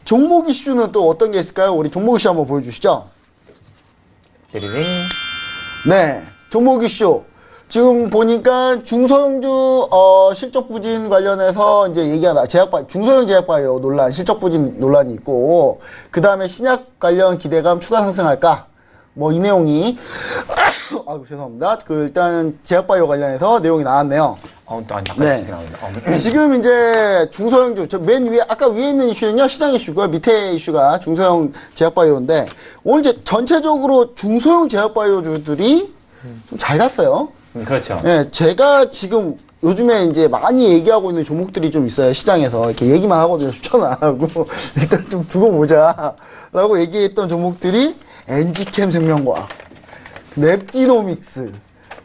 종목 이슈는 또 어떤 게 있을까요? 우리 종목 이슈 한번 보여주시죠. 데리링. 네, 종목 이슈. 지금 보니까 중소형주 실적 부진 관련해서 이제 얘기가 중소형 제약바이오 논란, 실적 부진 논란이 있고, 그 다음에 신약 관련 기대감 추가 상승할까? 뭐 이 내용이 아이고 죄송합니다. 일단 제약바이오 관련해서 내용이 나왔네요. 네. 지금 이제 중소형주, 맨 위에, 아까 위에 있는 이슈는요, 시장 이슈고요. 밑에 이슈가 중소형 제약바이오인데, 오늘 이제 전체적으로 중소형 제약바이오주들이 좀 잘 갔어요. 그렇죠. 네, 제가 지금 요즘에 이제 많이 얘기하고 있는 종목들이 좀 있어요. 시장에서. 이렇게 얘기만 하거든요. 추천 안 하고. 일단 좀 두고 보자. 라고 얘기했던 종목들이 엔지캠 생명과학, 넵지노믹스,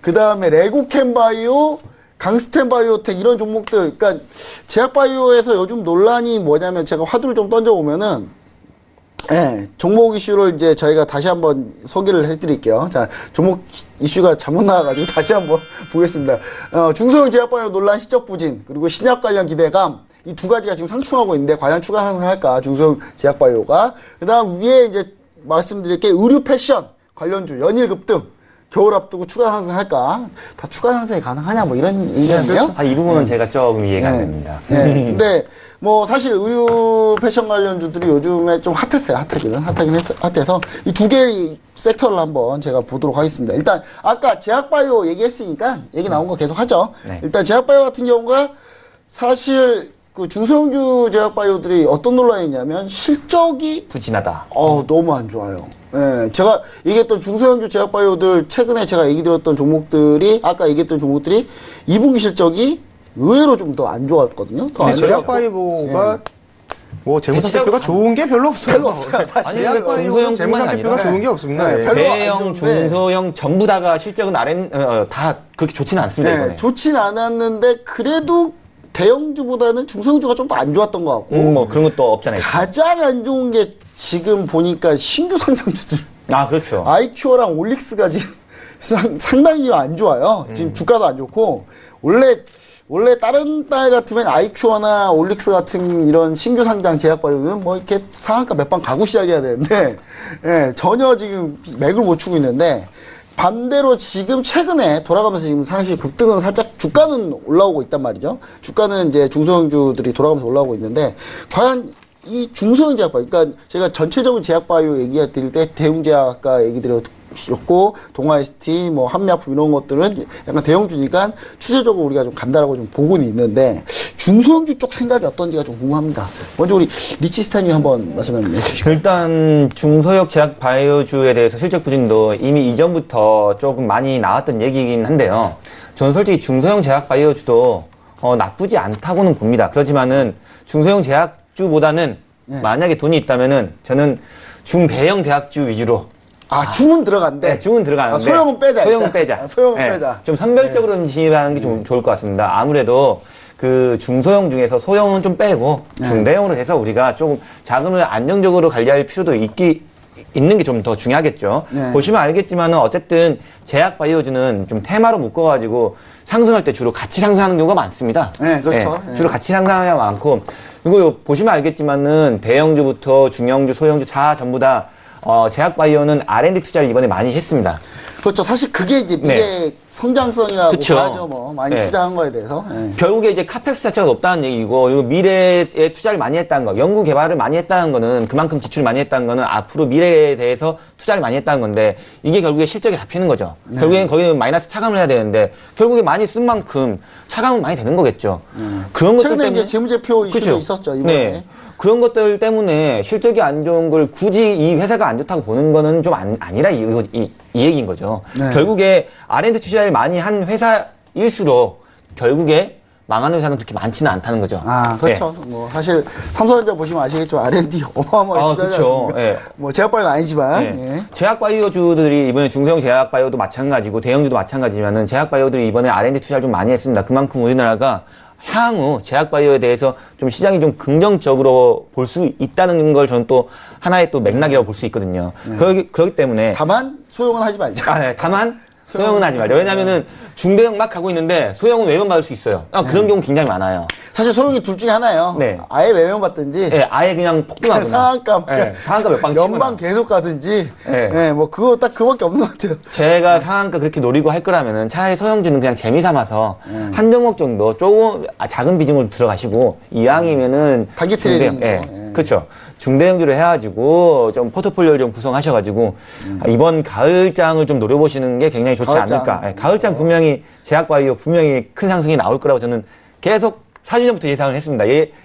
그 다음에 레고캠바이오, 강스텐바이오텍 이런 종목들. 그러니까 제약바이오에서 요즘 논란이 뭐냐면 제가 화두를 좀 던져보면은 네, 종목 이슈를 이제 저희가 다시 한번 소개를 해드릴게요. 자, 종목 이슈가 잘못 나와가지고 다시 한번 보겠습니다. 중소형 제약바이오 논란 시적 부진, 그리고 신약 관련 기대감, 이 두 가지가 지금 상충하고 있는데, 과연 추가 상승할까, 중소형 제약바이오가. 그 다음 위에 이제 말씀드릴 게 의류 패션 관련주, 연일 급등, 겨울 앞두고 추가 상승할까? 다 추가 상승이 가능하냐, 뭐 이런 얘기인데요. 이 부분은 제가 조금 이해가 안 됩니다. 네. 근데 뭐 사실 의류 패션 관련주들이 요즘에 좀 핫했어요. 핫해서 이 두 개의 섹터를 한번 제가 보도록 하겠습니다. 일단 아까 제약바이오 얘기했으니까 얘기 나온 거 계속 하죠. 네. 일단 제약바이오 같은 경우가 사실 그 중소형주 제약바이오들이 어떤 논란이 있냐면 실적이 부진하다. 너무 안 좋아요. 예, 제가 얘기했던 중소형주 제약바이오들 최근에 제가 얘기 드렸던 종목들이 아까 얘기했던 종목들이 2분기 실적이 의외로 좀 더 안 좋았거든요. 더 안 좋았고. 제약바이오가 뭐 재무상태표가 좋은 게 별로 없어요. 별로 없어요. 사실. 제약바이오는 재무상태표가 아니라 좋은 게 없습니다. 네, 예. 별로 안 대형, 좋은데. 중소형 전부 다가 실적은 다 그렇게 좋지는 않습니다. 이번에. 좋진 않았는데 그래도 대형주보다는 중소형주가 좀 더 안 좋았던 것 같고 뭐 그런 것도 없잖아요. 가장 안 좋은 게 지금 보니까 신규 상장주들 그렇죠. 아이큐어랑 올릭스가 지금 상당히 안 좋아요. 지금 주가도 안 좋고 원래 다른 달 같으면 아이큐어나 올릭스 같은 이런 신규 상장 제약바이오는 뭐 이렇게 상한가 몇 방 가고 시작해야 되는데 전혀 지금 맥을 못 추고 있는데 반대로 지금 최근에 돌아가면서 지금 상시 급등은 살짝 주가는 올라오고 있단 말이죠. 주가는 이제 중소형주들이 돌아가면서 올라오고 있는데 과연 이 중소형 제약바이오, 그러니까 제가 전체적인 제약바이오 얘기 드릴 때 대웅제약 아까 얘기 드렸고 동아ST, 뭐 한미약품 이런 것들은 약간 대형주니까 추세적으로 우리가 좀 간다라고 좀 보고는 있는데 중소형주 쪽 생각이 어떤지가 좀 궁금합니다. 먼저 우리 리치스타님 한번 말씀해 주시죠. 일단 중소형 제약 바이오주에 대해서 실적 부진도 이미 이전부터 조금 많이 나왔던 얘기이긴 한데요. 저는 솔직히 중소형 제약 바이오주도 나쁘지 않다고는 봅니다. 그렇지만은 중소형 제약주보다는 만약에 돈이 있다면은 저는 중대형 대학주 위주로 중은 들어간대. 네, 중은 들어가는데 소형은 빼자. 소형은 빼자. 소형은 네, 빼자. 좀 선별적으로 진입하는 게 좀 좋을 것 같습니다. 아무래도 그 중소형 중에서 소형은 좀 빼고 중대형으로 해서 우리가 조금 자금을 안정적으로 관리할 필요도 있는 게 좀 더 중요하겠죠. 보시면 알겠지만은 어쨌든 제약 바이오주는 좀 테마로 묶어가지고 상승할 때 주로 같이 상승하는 경우가 많습니다. 네, 그렇죠. 주로 같이 상승하는 경우가 많고 그리고 보시면 알겠지만은 대형주부터 중형주, 소형주 다 전부 다 제약 바이오는 R&D 투자를 이번에 많이 했습니다. 그렇죠. 사실 그게 이제 미래 성장성이라고 그쵸. 봐야죠. 뭐 많이 투자한 거에 대해서. 결국에 이제 카펙스 자체가 높다는 얘기고, 그리고 미래에 투자를 많이 했다는 거, 연구 개발을 많이 했다는 거는 그만큼 지출을 많이 했다는 거는 앞으로 미래에 대해서 투자를 많이 했다는 건데, 이게 결국에 실적에 잡히는 거죠. 결국엔 거기는 마이너스 차감을 해야 되는데, 결국에 많이 쓴 만큼 차감은 많이 되는 거겠죠. 그런 것들 최근에 때문에 이제 재무제표 이슈도 그쵸? 있었죠. 이번에. 네. 그런 것들 때문에 실적이 안 좋은 걸 굳이 이 회사가 안 좋다고 보는 거는 좀 아니라 이 얘기인 거죠. 결국에 R&D 투자를 많이 한 회사일수록 결국에 망하는 회사는 그렇게 많지는 않다는 거죠. 그렇죠. 뭐 사실 삼성전자 보시면 아시겠지만 R&D 어마어마하게 투자하지 않습니까? 예. 뭐 제약바이오는 아니지만. 네. 제약바이오주들이 이번에 중소형 제약바이오도 마찬가지고 대형주도 마찬가지지만은 제약바이오들이 이번에 R&D 투자를 좀 많이 했습니다. 그만큼 우리나라가 향후 제약바이오에 대해서 좀 시장이 좀 긍정적으로 볼 수 있다는 걸 저는 또 하나의 또 맥락이라고 볼 수 있거든요. 그렇기 때문에 다만 소용은 하지 말자. 다만 소형은 하지 말자. 왜냐면은 중대형 막 가고 있는데 소형은 외면받을 수 있어요. 그런 경우 굉장히 많아요. 사실 소형이 둘 중에 하나예요. 네. 아예 외면 받든지. 예, 아예 그냥 폭등하거나. 상한가. 예, 상한가 몇 방 치거나. 연방 계속 가든지. 예. 예, 뭐 그거 딱 그거밖에 없는 것 같아요. 제가 상한가 그렇게 노리고 할 거라면은 차라리 소형주는 그냥 재미 삼아서 한 종목 정도 조금 작은 비중을 들어가시고 이왕이면은 단기 중대형, 트레이딩. 예, 그렇죠. 중대형주를 해가지고 좀 포트폴리오를 좀 구성하셔가지고 이번 가을장을 좀 노려보시는 게 굉장히 좋지 가을장. 않을까. 예, 가을장 분명히 제약바이오 분명히 큰 상승이 나올 거라고 저는 계속 4년 전부터 예상을 했습니다.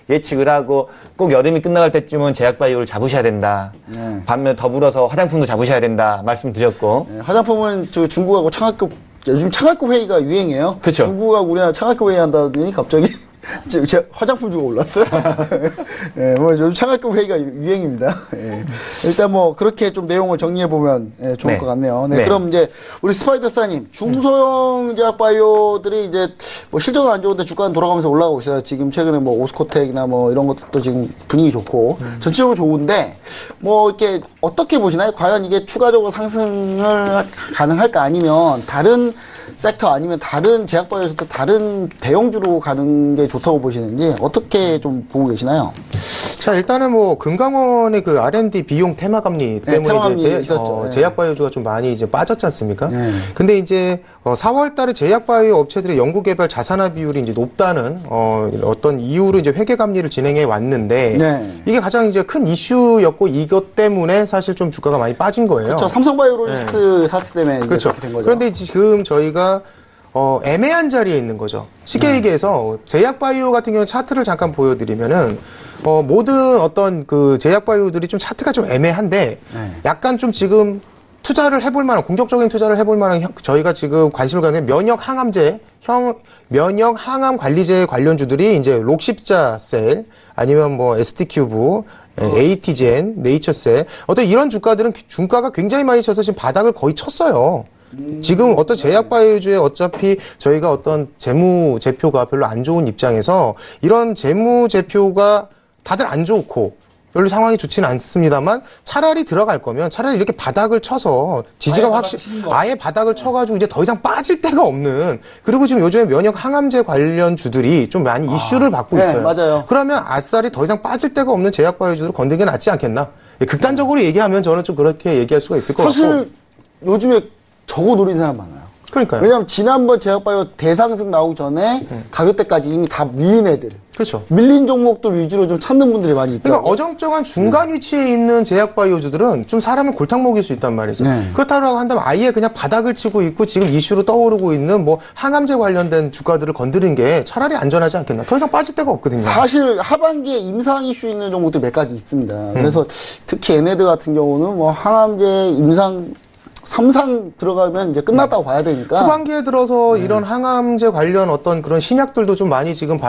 예측을 하고 꼭 여름이 끝나갈 때쯤은 제약바이오를 잡으셔야 된다. 반면 더불어서 화장품도 잡으셔야 된다 말씀드렸고. 예, 화장품은 저 중국하고 창학급, 요즘 창학급 회의가 유행이에요. 그쵸. 중국하고 우리나라 창학급 회의 한다더니 갑자기 제 화장품 주가 올랐어요. 예, 뭐 요즘 창학급 회의가 유행입니다. 예. 일단 뭐 그렇게 좀 내용을 정리해 보면 좋을 네. 것 같네요. 네, 네. 그럼 이제 우리 스파이더스타님 중소형 제약바이오들이 이제 뭐 실적은 안 좋은데 주가는 돌아가면서 올라가고 있어요. 지금 최근에 뭐 오스코텍이나 뭐 이런 것도 지금 분위기 좋고 전체적으로 좋은데 뭐 이렇게 어떻게 보시나요? 과연 이게 추가적으로 상승을 가능할까 아니면 다른 섹터 아니면 다른 제약바이오에서도 다른 대형주로 가는 게 좋다고 보시는지 어떻게 좀 보고 계시나요? 자, 일단은 뭐 금강원의 그 R&D 비용 테마 감리 때문에 테마 감리 이제 있었죠. 네. 제약바이오주가 좀 많이 이제 빠졌지 않습니까? 네. 근데 이제 4월 달에 제약바이오 업체들의 연구개발 자산화 비율이 이제 높다는 어떤 이유로 이제 회계 감리를 진행해 왔는데 네. 이게 가장 이제 큰 이슈였고 이것 때문에 사실 좀 주가가 많이 빠진 거예요. 그렇죠. 삼성바이오로직스 사태 때문에 이제 그렇죠. 그렇게 된 거죠. 그런데 지금 저희가 애매한 자리에 있는 거죠. 쉽게 얘기해서 제약바이오 같은 경우는 차트를 잠깐 보여드리면은 모든 어떤 그 제약바이오들이 좀 차트가 좀 애매한데 약간 좀 지금 투자를 해볼 만한 공격적인 투자를 해볼 만한 저희가 지금 관심을 갖는 면역 항암제 면역 항암 관리제 관련주들이 이제 록십자셀 아니면 뭐 ST큐브 에이티젠 네이처셀 어떤 이런 주가들은 주가가 굉장히 많이 쳐서 지금 바닥을 거의 쳤어요. 지금 어떤 제약바이오주에 어차피 저희가 어떤 재무제표가 별로 안 좋은 입장에서 이런 재무제표가 다들 안 좋고 별로 상황이 좋지는 않습니다만 차라리 들어갈 거면 차라리 이렇게 바닥을 쳐서 지지가 확실히 아예 바닥을 쳐가지고 이제 더 이상 빠질 데가 없는 그리고 지금 요즘에 면역 항암제 관련 주들이 좀 많이 이슈를 받고 네, 있어요. 맞아요. 그러면 아싸리 더 이상 빠질 데가 없는 제약바이오주를 건드는 게 낫지 않겠나? 극단적으로 얘기하면 저는 좀 그렇게 얘기할 수가 있을 것 같고. 사실 요즘에 저거 노리는 사람 많아요. 그러니까요. 왜냐하면 지난번 제약바이오 대상승 나오기 전에 가격대까지 이미 다 밀린 애들. 그렇죠. 밀린 종목들 위주로 좀 찾는 분들이 많이 있더라고요. 그러니까 어정쩡한 중간 위치에 있는 제약바이오주들은 좀 사람을 골탕 먹일 수 있단 말이죠. 네. 그렇다고 한다면 아예 그냥 바닥을 치고 있고 지금 이슈로 떠오르고 있는 뭐 항암제 관련된 주가들을 건드린 게 차라리 안전하지 않겠나. 더 이상 빠질 데가 없거든요. 사실 하반기에 임상 이슈 있는 종목들 몇 가지 있습니다. 그래서 특히 얘네들 같은 경우는 뭐 항암제 임상 3상 들어가면 이제 끝났다고 봐야 되니까. 후반기에 들어서 이런 항암제 관련 어떤 그런 신약들도 좀 많이 지금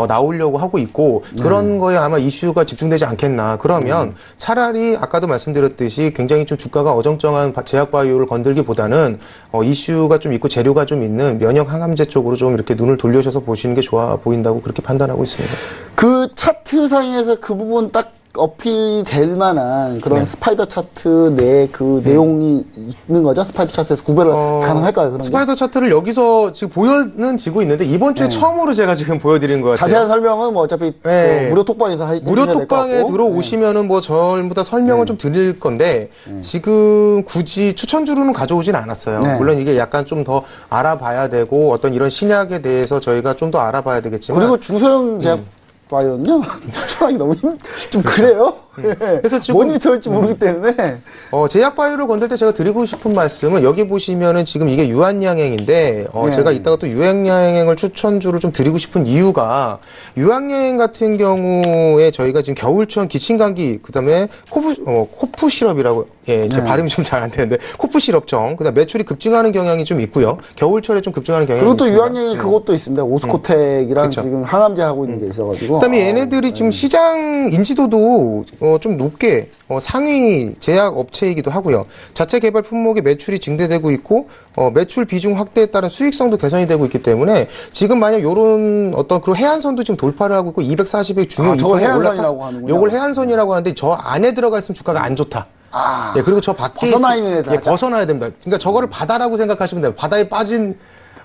나오려고 하고 있고 그런 거에 아마 이슈가 집중되지 않겠나. 그러면 차라리 아까도 말씀드렸듯이 굉장히 좀 주가가 어정쩡한 제약바이오를 건들기보다는 이슈가 좀 있고 재료가 좀 있는 면역 항암제 쪽으로 좀 이렇게 눈을 돌려셔서 보시는 게 좋아 보인다고 그렇게 판단하고 있습니다. 그 차트상에서 그 부분 딱 어필이 될 만한 그런 스파이더 차트 내 그 내용이 있는 거죠? 스파이더 차트에서 구별을 가능할까요? 그런 스파이더 게? 차트를 여기서 지금 보여는 지고 있는데 이번 주에 처음으로 제가 지금 보여드리는 것 같아요. 자세한 설명은 뭐 어차피 네. 그 무료 톡방에서 무료 톡방에 들어오시면은 뭐 전부 다 설명을 좀 드릴 건데 지금 굳이 추천주로는 가져오진 않았어요. 네. 물론 이게 약간 좀 더 알아봐야 되고 어떤 이런 신약에 대해서 저희가 좀 더 알아봐야 되겠지만 그리고 중소형 제약 바이오는요 추천하기 너무 좀 그래요. 그래서 지금 뭔 일이 들을지 모르기 때문에 제약바이오를 건들 때 제가 드리고 싶은 말씀은 여기 보시면은 지금 이게 유한양행인데 제가 이따가 또 유한양행을 추천주를 좀 드리고 싶은 이유가 유한양행 같은 경우에 저희가 지금 겨울철 기침감기 그다음에 코프 시럽이라고 제 발음이 좀 잘 안 되는데 코프 시럽정 그다음 매출이 급증하는 경향이 좀 있고요. 겨울철에 좀 급증하는 경향이 그리고 또 있습니다. 유한양이 그것도 있습니다. 오스코텍이랑 그렇죠. 지금 항암제 하고 있는 게 있어가지고 그다음에 얘네들이 지금 시장 인지도도 좀 높게 상위 제약 업체이기도 하고요. 자체 개발 품목의 매출이 증대되고 있고 매출 비중 확대에 따른 수익성도 개선이 되고 있기 때문에 지금 만약 요런 어떤 그런 해안선도 지금 돌파를 하고 있고 240의 중요 저걸 이평에 해안선이라고 올라탔- 하는군요. 요걸 해안선이라고 하는데 저 안에 들어가 있으면 주가가 안 좋다. 예, 그리고 저 밖에 벗어나야 예, 벗어나야 됩니다. 그러니까 저거를 바다라고 생각하시면 돼요. 바다에 빠진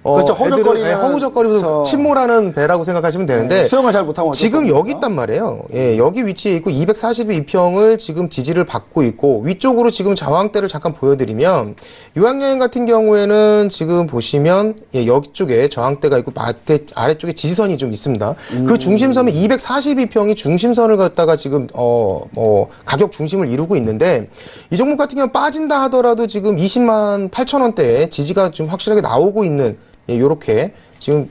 그렇죠. 허우적거리는 허우적거리면서 침몰하는 배라고 생각하시면 되는데 수영을 잘 못하고 지금 여기 있단 말이에요. 예, 여기 위치에 있고 242평을 지금 지지를 받고 있고 위쪽으로 지금 저항대를 잠깐 보여드리면 유황여행 같은 경우에는 지금 보시면 예, 여기 쪽에 저항대가 있고 아래쪽에 지지선이 좀 있습니다. 그 중심선은 242평이 중심선을 갖다가 지금 가격 중심을 이루고 있는데 이 종목 같은 경우는 빠진다 하더라도 지금 20만 8천 원대에 지지가 좀 확실하게 나오고 있는 예, 요렇게 지금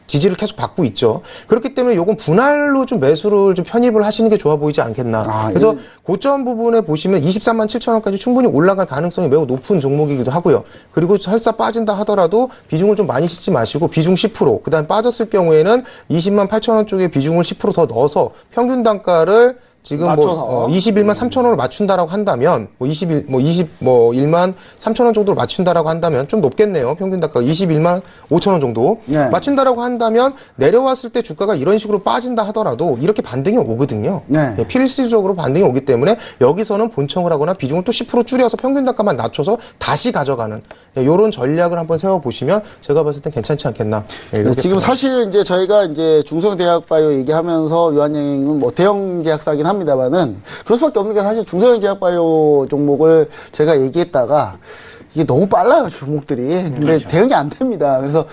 지지를 계속 받고 있죠. 그렇기 때문에 요건 분할로 좀 매수를 좀 편입을 하시는 게 좋아 보이지 않겠나. 그래서 고점 부분에 보시면 23만 7천 원까지 충분히 올라갈 가능성이 매우 높은 종목이기도 하고요. 그리고 설사 빠진다 하더라도 비중을 좀 많이 싣지 마시고 비중 10%, 그다음에 빠졌을 경우에는 20만 8천 원 쪽에 비중을 10% 더 넣어서 평균 단가를 지금 뭐 21만 3천 원을 맞춘다라고 한다면 뭐 1만 3천 원 정도로 맞춘다라고 한다면 좀 높겠네요. 평균 단가가 21만 5천 원 정도 맞춘다라고 한다면 내려왔을 때 주가가 이런 식으로 빠진다 하더라도 이렇게 반등이 오거든요. 예, 필수적으로 반등이 오기 때문에 여기서는 본청을 하거나 비중을 또 10% 줄여서 평균 단가만 낮춰서 다시 가져가는 이런 전략을 한번 세워보시면 제가 봤을 땐 괜찮지 않겠나. 예, 지금 사실 이제 저희가 이제 중소형제약바이오 얘기하면서 유한여행은 뭐 대형 제약사긴 합니다만은 그럴 수밖에 없는 게 사실 중소형 제약바이오 종목을 제가 얘기했다가 이게 너무 빨라요, 종목들이. 근데 그렇죠. 대응이 안 됩니다. 그래서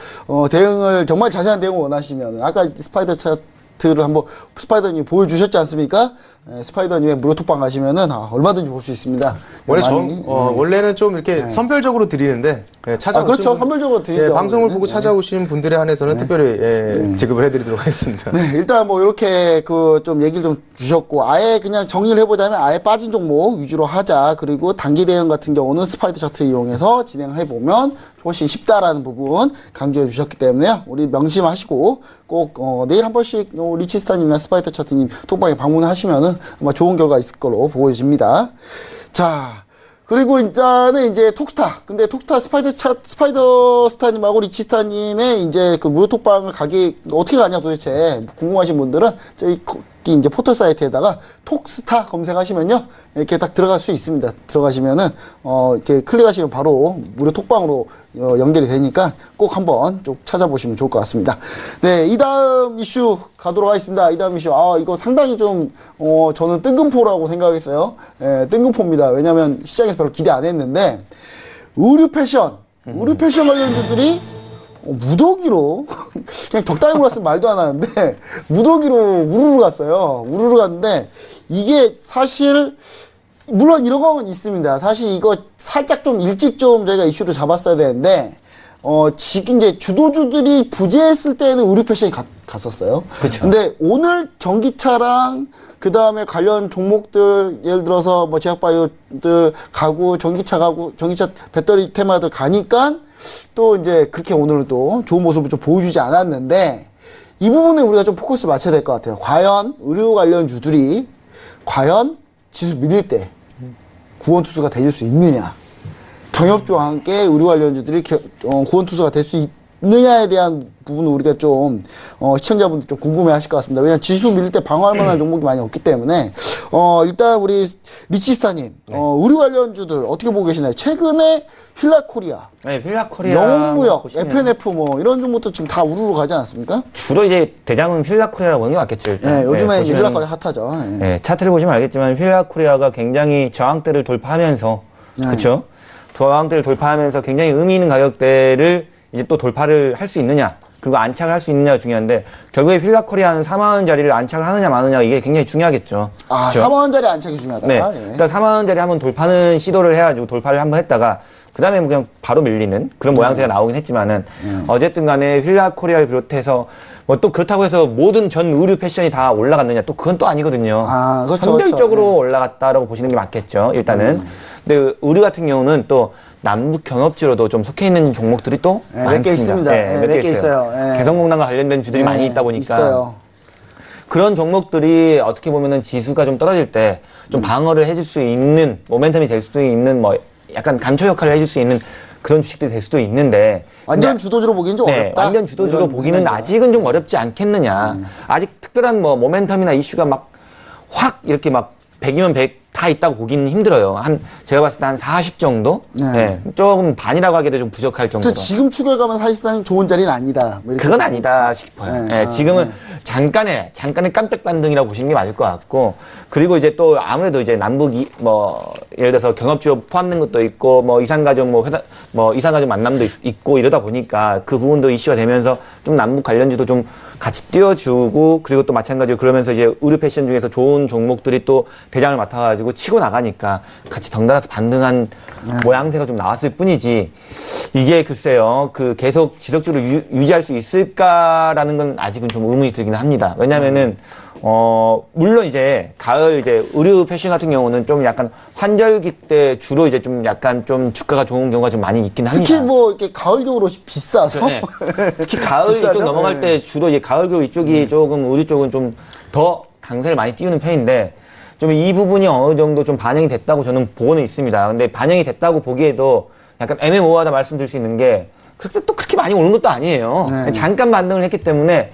대응을 정말 자세한 대응을 원하시면 아까 스파이더 차트를 한번 스파이더님 보여주셨지 않습니까? 스파이더님의 무료톡방 가시면은 얼마든지 볼 수 있습니다. 원래는 좀 이렇게 선별적으로 드리는데 찾아오신 그렇죠. 선별적으로 드리죠. 방송을 보고 찾아오신 분들에 한해서는 특별히 지급을 해드리도록 하겠습니다. 네, 일단 뭐 이렇게 좀 얘기를 좀 주셨고 아예 그냥 정리를 해보자면 아예 빠진 종목 위주로 하자. 그리고 단기 대응 같은 경우는 스파이더 차트 이용해서 진행해 보면 훨씬 쉽다라는 부분 강조해 주셨기 때문에요. 우리 명심하시고 꼭 내일 한 번씩 리치스타님이나 스파이더 차트님 톡방에 방문하시면은 아마 좋은 결과 있을 걸로 보여집니다. 자, 그리고 일단은 이제 톡스타. 근데 톡스타 스파이더 스타님하고 리치스타님의 이제 그 무료 톡방을 어떻게 가냐 도대체 궁금하신 분들은 저희 이제 포털 사이트에다가 톡스타 검색하시면요. 이렇게 딱 들어갈 수 있습니다. 들어가시면은, 이렇게 클릭하시면 바로 무료 톡방으로 연결이 되니까 꼭 한번 쭉 찾아보시면 좋을 것 같습니다. 네, 이 다음 이슈 가도록 하겠습니다. 이 다음 이슈. 이거 상당히 좀, 저는 뜬금포라고 생각했어요. 예, 뜬금포입니다. 왜냐면 시장에서 별로 기대 안 했는데, 의류 패션 관련주들이 무더기로 그냥 적당히 몰았으면 말도 안 하는데 무더기로 우르르 갔어요. 우르르 갔는데 이게 사실 물론 이런 건 있습니다. 사실 이거 살짝 좀 일찍 좀 저희가 이슈를 잡았어야 되는데 지금 이제 주도주들이 부재했을 때는 의류 패션이 갔었어요. 그쵸. 근데 오늘 전기차랑 그 다음에 관련 종목들, 예를 들어서 뭐 제약바이오들 가구, 전기차 배터리 테마들 가니까 또 이제 그렇게 오늘은 또 좋은 모습을 좀 보여주지 않았는데 이 부분에 우리가 좀 포커스를 맞춰야 될 것 같아요. 과연 의료 관련주들이 과연 지수 밀릴 때 구원투수가 될 수 있느냐. 경협주와 함께 의료 관련주들이 구원투수가 될 수 있느냐에 대한 부분은 우리가 좀 시청자분들 좀 궁금해하실 것 같습니다. 왜냐하면 지수 밀릴 때 방어할 만한 종목이 많이 없기 때문에 일단 우리 리치스타님 의료 관련주들 어떻게 보고 계시나요? 최근에 휠라코리아, 네, 휠라코리아, 영웅무역, FNF 뭐 이런 종목도 지금 다 우르르 가지 않았습니까? 주로 이제 대장은 휠라코리아라고 보는 게 맞겠죠. 일단. 네, 요즘에 이제 휠라코리아 핫하죠. 네. 네, 차트를 보시면 알겠지만 휠라코리아가 굉장히 저항대를 돌파하면서 그렇죠? 저항대를 돌파하면서 굉장히 의미 있는 가격대를 이제 또 돌파를 할 수 있느냐, 그리고 안착을 할 수 있느냐가 중요한데, 결국에 휠라코리아는 4만 원짜리를 안착을 하느냐 마느냐 이게 굉장히 중요하겠죠. 그렇죠? 4만 원짜리 안착이 중요하다. 네. 예. 일단 4만 원짜리 한번 돌파는 시도를 해가지고 돌파를 한번 했다가, 그 다음에 그냥 바로 밀리는 그런 모양새가 나오긴 했지만은, 어쨌든 간에 휠라코리아를 비롯해서, 뭐 또 그렇다고 해서 모든 전 의류 패션이 다 올라갔느냐, 또 그건 또 아니거든요. 그렇죠, 선별적으로 그렇죠. 올라갔다라고 보시는 게 맞겠죠, 일단은. 근데 의류 같은 경우는 또 남북 경협지로도 좀 속해 있는 종목들이 또 몇 개 있습니다. 몇 개 있어요. 개성공단과 관련된 주들이 많이 있다 보니까 있어요. 그런 종목들이 어떻게 보면은 지수가 좀 떨어질 때 좀 방어를 해줄 수 있는 모멘텀이 될 수도 있는 뭐 약간 감초 역할을 해줄 수 있는 그런 주식들이 될 수도 있는데 완전 주도주로 보기엔 좀 어렵다. 완전 주도주로 보기는 아직은 좀 어렵지 않겠느냐. 아직 특별한 뭐 모멘텀이나 이슈가 막 확 이렇게 막 100이면 100 다 있다고 보기는 힘들어요. 제가 봤을 때 한 40 정도? 네. 네. 조금 반이라고 하기도 좀 부족할 정도로. 지금 추격하면 사실상 좋은 자리는 아니다. 뭐 이렇게 그건 아니다 싶어요. 네. 네, 지금은 잠깐의 깜짝 반등이라고 보시는 게 맞을 것 같고, 그리고 이제 또 아무래도 이제 남북이 예를 들어서 경업주로 포함된 것도 있고, 이산가족 이산가족 만남도 있고 이러다 보니까 그 부분도 이슈가 되면서 좀 남북 관련주도 좀 같이 띄워주고, 그리고 또 마찬가지로 그러면서 이제 의류 패션 중에서 좋은 종목들이 또 대장을 맡아가지고 치고 나가니까 같이 덩달아서 반등한 모양새가 좀 나왔을 뿐이지, 이게 글쎄요, 계속 지속적으로 유지할 수 있을까라는 건 아직은 좀 의문이 들긴 합니다. 왜냐면은, 물론 이제 가을 이제 의류 패션 같은 경우는 좀 약간 환절기 때 주로 이제 좀 약간 좀 주가가 좋은 경우가 좀 많이 있긴 합니다. 특히 이렇게 가을 겨울 옷이 비싸서 네. 특히 가을 비싸죠? 이쪽 넘어갈 때 주로 이제 가을 겨울 이쪽이 조금 의류 쪽은 좀 더 강세를 많이 띄우는 편인데, 좀 이 부분이 어느 정도 좀 반영이 됐다고 저는 보고는 있습니다. 근데 반영이 됐다고 보기에도 약간 애매모호하다 말씀드릴 수 있는 게, 그렇게 많이 오른 것도 아니에요. 네. 잠깐 반등을 했기 때문에,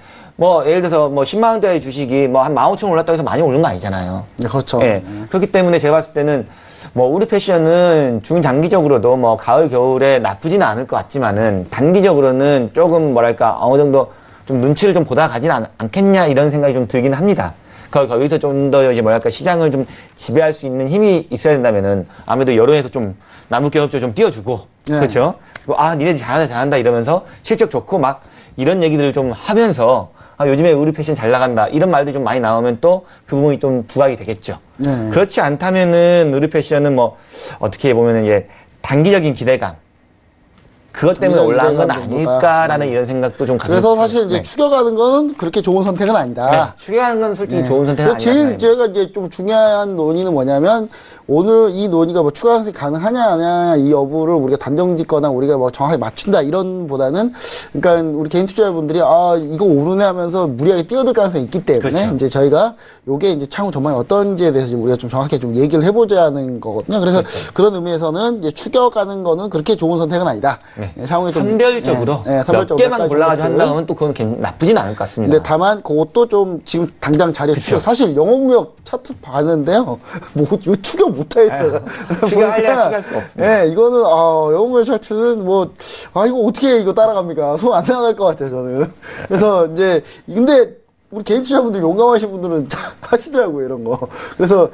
예를 들어서 10만 원대의 주식이 한 15,000원 올랐다고 해서 많이 오른 거 아니잖아요. 네, 그렇죠. 예. 그렇기 때문에 제가 봤을 때는 의류 패션은 중장기적으로도 가을 겨울에 나쁘지는 않을 것 같지만은, 단기적으로는 조금 어느 정도 좀 눈치를 좀 보다 가지는 않겠냐 이런 생각이 좀 들긴 합니다. 거기서 좀 더 이제 시장을 좀 지배할 수 있는 힘이 있어야 된다면은, 아무래도 여론에서 좀 남북 경협조 좀 띄워주고, 네. 그렇죠? 그리고 니네들 잘한다 이러면서 실적 좋고 이런 얘기들을 좀 하면서, 요즘에 의류 패션 잘 나간다 이런 말들이 좀 많이 나오면 또 그 부분이 좀 부각이 되겠죠. 네. 그렇지 않다면은 의류 패션은 어떻게 보면은 이제 단기적인 기대감, 그것 때문에 올라간 건 아닐까라는 이런 생각도 좀 가지고. 그래서 사실 이제 네. 추격하는 거는 그렇게 좋은 선택은 아니다. 네. 추격하는 건 솔직히 네. 좋은 선택은 아니다. 제일 제가 이제 좀 중요한 논의는 뭐냐면, 오늘 이 논의가 추가 상승이 가능하냐 안 하냐 이 여부를 우리가 단정 짓거나 우리가 정확하게 맞춘다 이런 보다는, 그러니까 우리 개인 투자자분들이 이거 오르네 하면서 무리하게 뛰어들 가능성이 있기 때문에, 그렇죠. 이제 저희가 요게 이제 향후 전망이 어떤지에 대해서 우리가 좀 정확하게 좀 얘기를 해보자는 거거든요. 그래서 그렇죠. 그런 의미에서는 이제 추격하는 거는 그렇게 좋은 선택은 아니다. 네. 향후에 좀 선별적으로 몇 몇 개만 골라가지고 종목들. 한다면 또 그건 나쁘진 않을 것 같습니다. 근데 다만 그것도 좀 지금 당장 자리에 추격. 사실 영업무역 차트 봤는데요. 이거 추격 못하겠어요. 추격할 수가 없습니다. 예, 이거는 영업무역 차트는 이거 어떻게 이거 따라갑니까? 손 안 나갈 것 같아요, 저는. 그래서 이제 근데 우리 개인 투자분들 용감하신 분들은 하시더라고요, 이런 거. 그래서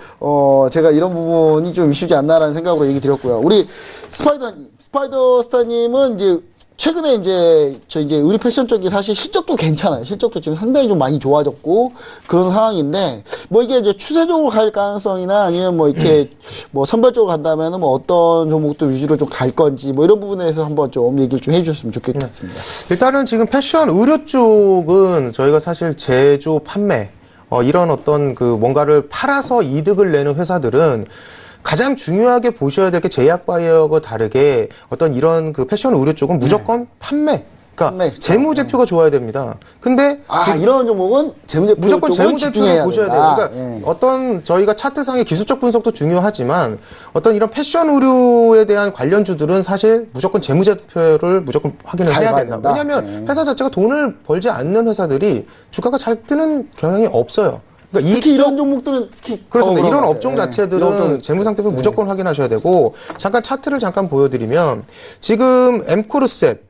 제가 이런 부분이 좀 이슈지 않나라는 생각으로 얘기 드렸고요. 우리 스파이더 스타님은 이제 최근에 이제 의류 패션 쪽이 사실 실적도 괜찮아요. 실적도 지금 상당히 좀 많이 좋아졌고 그런 상황인데, 이게 이제 추세적으로 갈 가능성이나 아니면 이렇게 선별적으로 간다면은 어떤 종목들 위주로 좀 갈 건지 이런 부분에 대해서 한번 좀 얘기를 좀 해주셨으면 좋겠습니다. 일단은 지금 패션 의류 쪽은 저희가 사실 제조 판매 이런 어떤 뭔가를 팔아서 이득을 내는 회사들은 가장 중요하게 보셔야 될 게 제약 바이오하고 다르게 어떤 이런 패션 의류 쪽은 무조건 판매. 그러니까 판매, 그렇죠. 재무제표가 좋아야 됩니다. 근데 이런 종목은 재무제표 무조건 재무제표를 보셔야 돼요. 그러니까 예. 어떤 저희가 차트상의 기술적 분석도 중요하지만 어떤 이런 패션 의류에 대한 관련주들은 사실 무조건 재무제표를 무조건 확인을 잘 해야 봐야 된다. 된다. 왜냐하면 예. 회사 자체가 돈을 벌지 않는 회사들이 주가가 잘 뜨는 경향이 없어요. 그러니까 특히 이쪽 이런 종목들은 특히 그렇습니다. 이런 것 업종 같아요. 자체들은 재무 상태를 무조건 확인하셔야 되고, 잠깐 차트를 잠깐 보여드리면 지금 엠코르셋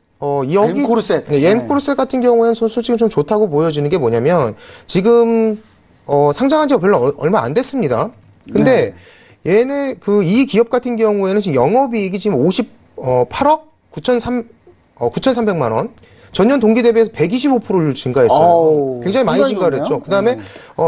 여기 엠코르셋. 네, 엠코르셋 같은 경우에는 솔직히 좀 좋다고 보여지는 게 뭐냐면 지금 상장한 지가 별로 얼마 안 됐습니다. 근데 얘네 이 기업 같은 경우에는 지금 영업이익이 지금 58억 9,300만 원. 전년 동기 대비해서 125%를 증가했어요. 굉장히 많이 증가를 했죠. 그 다음에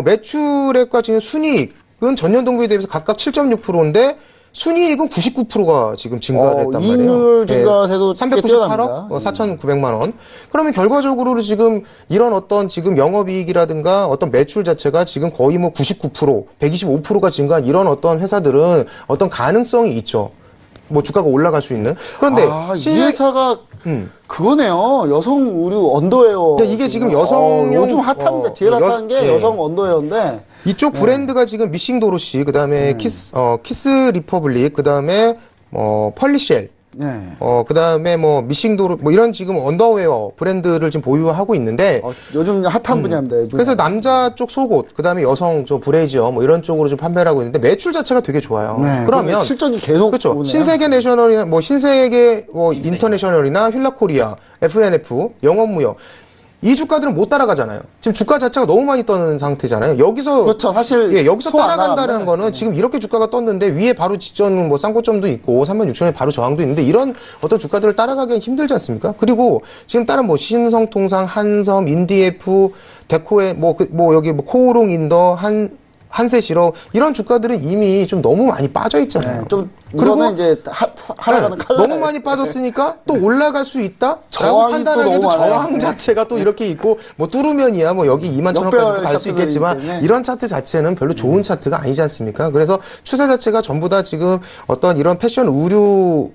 매출액과 지금 순이익은 전년 동기 대비해서 각각 7.6%인데 순이익은 99%가 지금 증가를 했단 말이에요. 이익률 증가세도 398억 4,900만 원. 그러면 결과적으로 지금 이런 어떤 지금 영업이익이라든가 어떤 매출 자체가 지금 거의 99%, 125%가 증가한 이런 어떤 회사들은 어떤 가능성이 있죠. 주가가 올라갈 수 있는. 그런데 이 회사가 그거네요. 여성 의류 언더웨어. 이게 지금 여성용 요즘 핫합니다. 제일 핫한 게 여성 언더웨어인데 이쪽 브랜드가 지금 미싱 도로시, 그다음에 키스 리퍼블릭, 그다음에 펄리쉘 네. 그다음에 뭐 미싱도르 뭐 이런 지금 언더웨어 브랜드를 지금 보유하고 있는데 요즘 핫한 분야입니다. 이 분야. 그래서 남자 쪽 속옷, 그다음에 여성 저 브레이저 뭐 이런 쪽으로 좀 판매를 하고 있는데 매출 자체가 되게 좋아요. 네, 그러면 실적이 계속 그렇죠. 오네요. 신세계 내셔널이나 뭐 신세계 뭐 인터내셔널이나 휠라코리아, FNF, 영업무역 이 주가들은 못 따라가잖아요. 지금 주가 자체가 너무 많이 떠는 상태잖아요. 여기서 그렇죠. 사실 여기서 손 안 따라간다는 나가면, 거는 지금 이렇게 주가가 떴는데 위에 바로 직전 뭐 쌍고점도 있고 36,000원에 바로 저항도 있는데 이런 어떤 주가들을 따라가기는 힘들지 않습니까? 그리고 지금 다른 뭐 신성통상, 한섬, 인디에프, 데코에 뭐 여기 뭐 코오롱 인더, 한세실업 이런 주가들은 이미 좀 너무 많이 빠져 있잖아요. 좀 그리고 이거는 이제 하락하는 칼날. 너무 많이 빠졌으니까 또 올라갈 수 있다라고 저항이 판단하기에도 또 너무 많아요. 저항 자체가 또 이렇게 있고 뭐 뚜르면이야 뭐 여기 21,000원까지도 역별 갈 수 차트들이기 있겠지만 때문에. 이런 차트 자체는 별로 좋은 차트가 아니지 않습니까? 그래서 추세 자체가 전부 다 지금 어떤 이런 패션 의류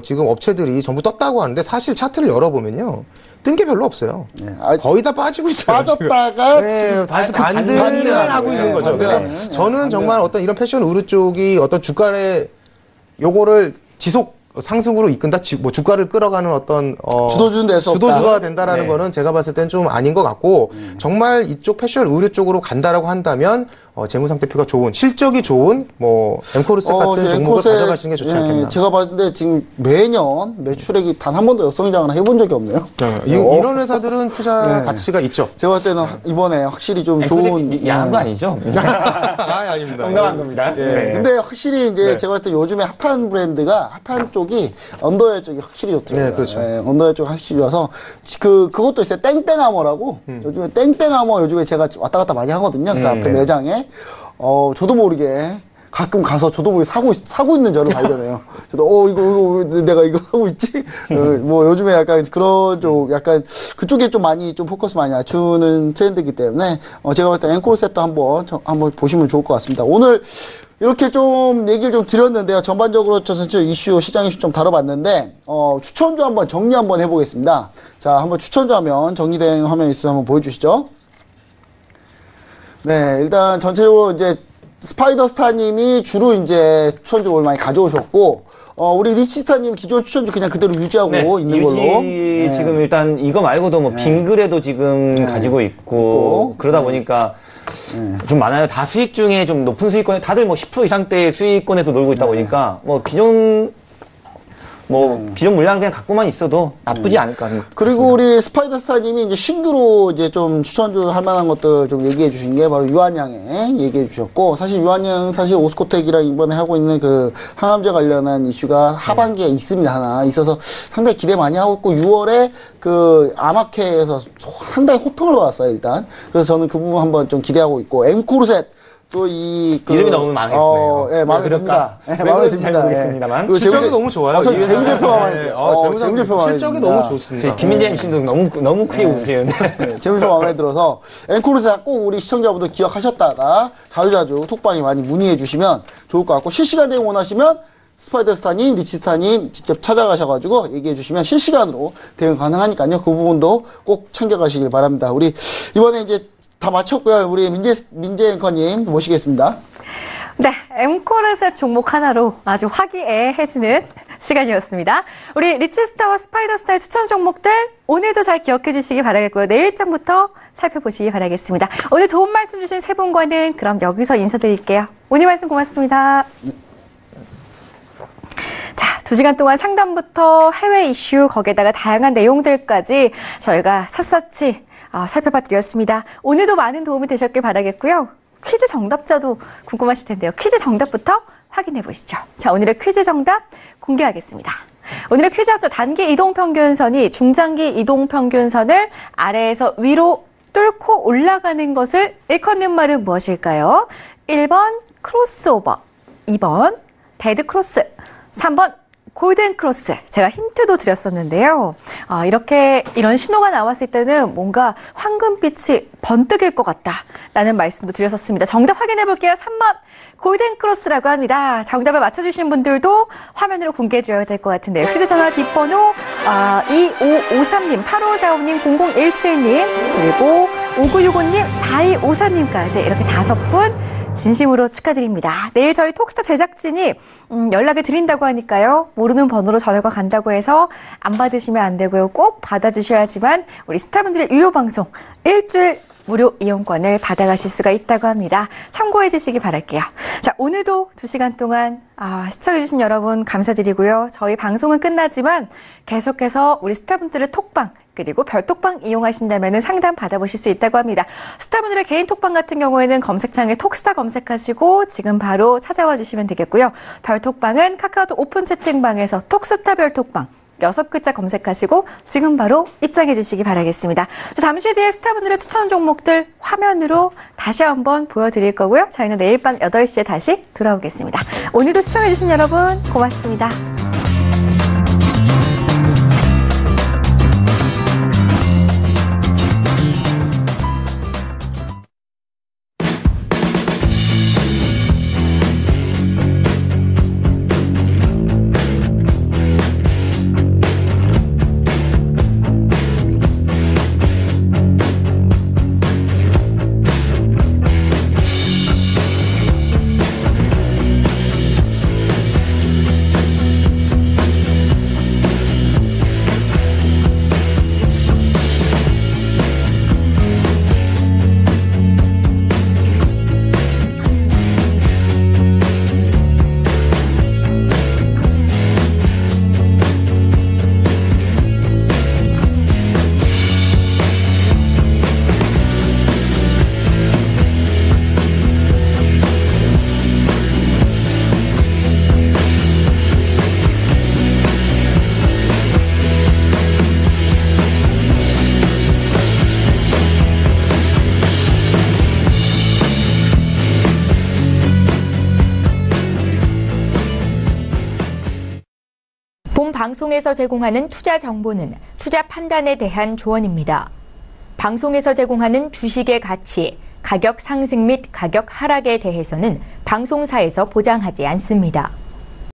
지금 업체들이 전부 떴다고 하는데 사실 차트를 열어보면요. 뜬 게 별로 없어요. 네. 거의 다 빠지고 있어요. 빠졌다가 네, 지금 반등을 하고 있는 거죠. 그래서 반등. 저는 정말 어떤 이런 패션 의류 쪽이 어떤 주가를 요거를 지속 상승으로 이끈다, 뭐 주가를 끌어가는 어떤 주도주는 될 수 없다. 주도주가 된다라는 네. 거는 제가 봤을 땐 좀 아닌 것 같고 정말 이쪽 패션 의류 쪽으로 간다라고 한다면 재무 상태표가 좋은 실적이 좋은 뭐 엠코르셋 같은 종목을 가져가시는 게 좋지 않겠나. 제가 봤는데 지금 매년 매출액이 단 한 번도 역성장을 해본 적이 없네요. 이런 회사들은 투자 네. 가치가 있죠. 제가 봤을 때는 이번에 확실히 좀 좋은 야한 거 아니죠? 아닙니다. 농담한 겁니다. 네. 근데 확실히 이제 제가 봤을 때 요즘에 핫한 브랜드가 핫한 쪽이 언더웨어 쪽이 확실히 좋더라고요. 네, 그렇죠. 언더웨어 쪽이 확실히 좋아서 그것도 있어요. 땡땡아머라고 요즘에 땡땡아머 요즘에 제가 왔다 갔다 많이 하거든요. 그 앞에 매장에 저도 모르게 가끔 가서 저도 모르게 사고 있는 저를 발견해요. 저도 이거 왜 내가 이거 하고 있지? 뭐 요즘에 약간 그런 쪽 약간 그쪽에 좀 많이 좀 포커스 많이 맞추는 트렌드이기 때문에 제가 봤을 때 앵콜셋도 한번 보시면 좋을 것 같습니다. 오늘 이렇게 좀 얘기를 좀 드렸는데요. 전반적으로 전체 이슈, 시장 이슈 좀 다뤄봤는데, 추천주 한번 정리 한번 해보겠습니다. 자, 한번 추천주 화면, 정리된 화면 있으면 한번 보여주시죠. 네, 일단 전체적으로 이제 스파이더스타님이 주로 이제 추천주 오늘 많이 가져오셨고, 우리 리치스타님 기존 추천주 그냥 그대로 유지하고 있는 걸로. 네. 지금 일단 이거 말고도 뭐 빙그레도 지금 가지고 있고 그러다 보니까 좀 많아요. 다 수익 중에 좀 높은 수익권에 다들 뭐 10% 이상대의 수익권에서 놀고 있다 보니까 뭐 기존 물량 그냥 갖고만 있어도 나쁘지 않을까 하는. 그리고 우리 스파이더스타님이 이제 신규로 이제 좀 추천주 할 만한 것들 좀 얘기해 주신 게 바로 유한양에 얘기해 주셨고, 사실 유한양 사실 오스코텍이랑 이번에 하고 있는 그 항암제 관련한 이슈가 하반기에 있습니다. 하나 있어서 상당히 기대 많이 하고 있고, 6월에 그 아마케에서 상당히 호평을 받았어요, 일단. 그래서 저는 그 부분 한번 좀 기대하고 있고, 엠코르셋 또 이름이 너무 마음에 드네요. 예, 마음에 듭니다. 예, 마음에 듭니다. 잘 모르겠습니다만. 실적이 너무 좋아요. 재무제표가 마음에 들어요. 재무제표 마음에 실적이 듭니다. 너무 좋습니다. 저희 김민재 MC도 너무 크게 웃으시는데. 재무제표 마음에 들어서 앵콜에서 꼭 우리 시청자분들 기억하셨다가 자주자주 톡방에 많이 문의해 주시면 좋을 것 같고, 실시간 대응 원하시면 스파이더스타님, 리치스타님 직접 찾아가셔가지고 얘기해 주시면 실시간으로 대응 가능하니까요. 그 부분도 꼭 챙겨가시길 바랍니다. 우리 이번에 이제 다 마쳤고요. 우리 민재 앵커님 모시겠습니다. 네, 엠코르셋 종목 하나로 아주 화기애애해지는 시간이었습니다. 우리 리치스타와 스파이더스타의 추천 종목들 오늘도 잘 기억해 주시기 바라겠고요. 내일장부터 살펴보시기 바라겠습니다. 오늘 도움 말씀 주신 세 분과는 그럼 여기서 인사드릴게요. 오늘 말씀 고맙습니다. 자, 2시간 동안 상담부터 해외 이슈, 거기에다가 다양한 내용들까지 저희가 샅샅이 살펴봐 드렸습니다. 오늘도 많은 도움이 되셨길 바라겠고요. 퀴즈 정답자도 궁금하실 텐데요. 퀴즈 정답부터 확인해 보시죠. 자, 오늘의 퀴즈 정답 공개하겠습니다. 오늘의 퀴즈였죠. 단기 이동평균선이 중장기 이동평균선을 아래에서 위로 뚫고 올라가는 것을 일컫는 말은 무엇일까요? 1번 크로스오버, 2번 데드크로스, 3번 골든크로스. 제가 힌트도 드렸었는데요. 이런 신호가 나왔을 때는 뭔가 황금빛이 번뜩일 것 같다라는 말씀도 드렸었습니다. 정답 확인해 볼게요. 3번 골든크로스라고 합니다. 정답을 맞춰주신 분들도 화면으로 공개해드려야 될 것 같은데요. 휴대전화 뒷번호 2553님, 8545님, 0017님, 그리고 5965님, 4254님까지 이렇게 5분 진심으로 축하드립니다. 내일 저희 톡스타 제작진이 연락을 드린다고 하니까요. 모르는 번호로 전화가 간다고 해서 안 받으시면 안 되고요. 꼭 받아주셔야지만 우리 스타분들의 유료 방송 일주일 무료 이용권을 받아가실 수가 있다고 합니다. 참고해 주시기 바랄게요. 자, 오늘도 2시간 동안 시청해주신 여러분 감사드리고요. 저희 방송은 끝나지만 계속해서 우리 스타분들의 톡방 그리고 별톡방 이용하신다면 상담 받아보실 수 있다고 합니다. 스타분들의 개인 톡방 같은 경우에는 검색창에 톡스타 검색하시고 지금 바로 찾아와 주시면 되겠고요. 별톡방은 카카오톡 오픈 채팅방에서 톡스타 별톡방 6글자 검색하시고 지금 바로 입장해 주시기 바라겠습니다. 잠시 뒤에 스타분들의 추천 종목들 화면으로 다시 한번 보여드릴 거고요. 저희는 내일 밤 8시에 다시 돌아오겠습니다. 오늘도 시청해 주신 여러분 고맙습니다. 본 방송에서 제공하는 투자 정보는 투자 판단에 대한 조언입니다. 방송에서 제공하는 주식의 가치, 가격 상승 및 가격 하락에 대해서는 방송사에서 보장하지 않습니다.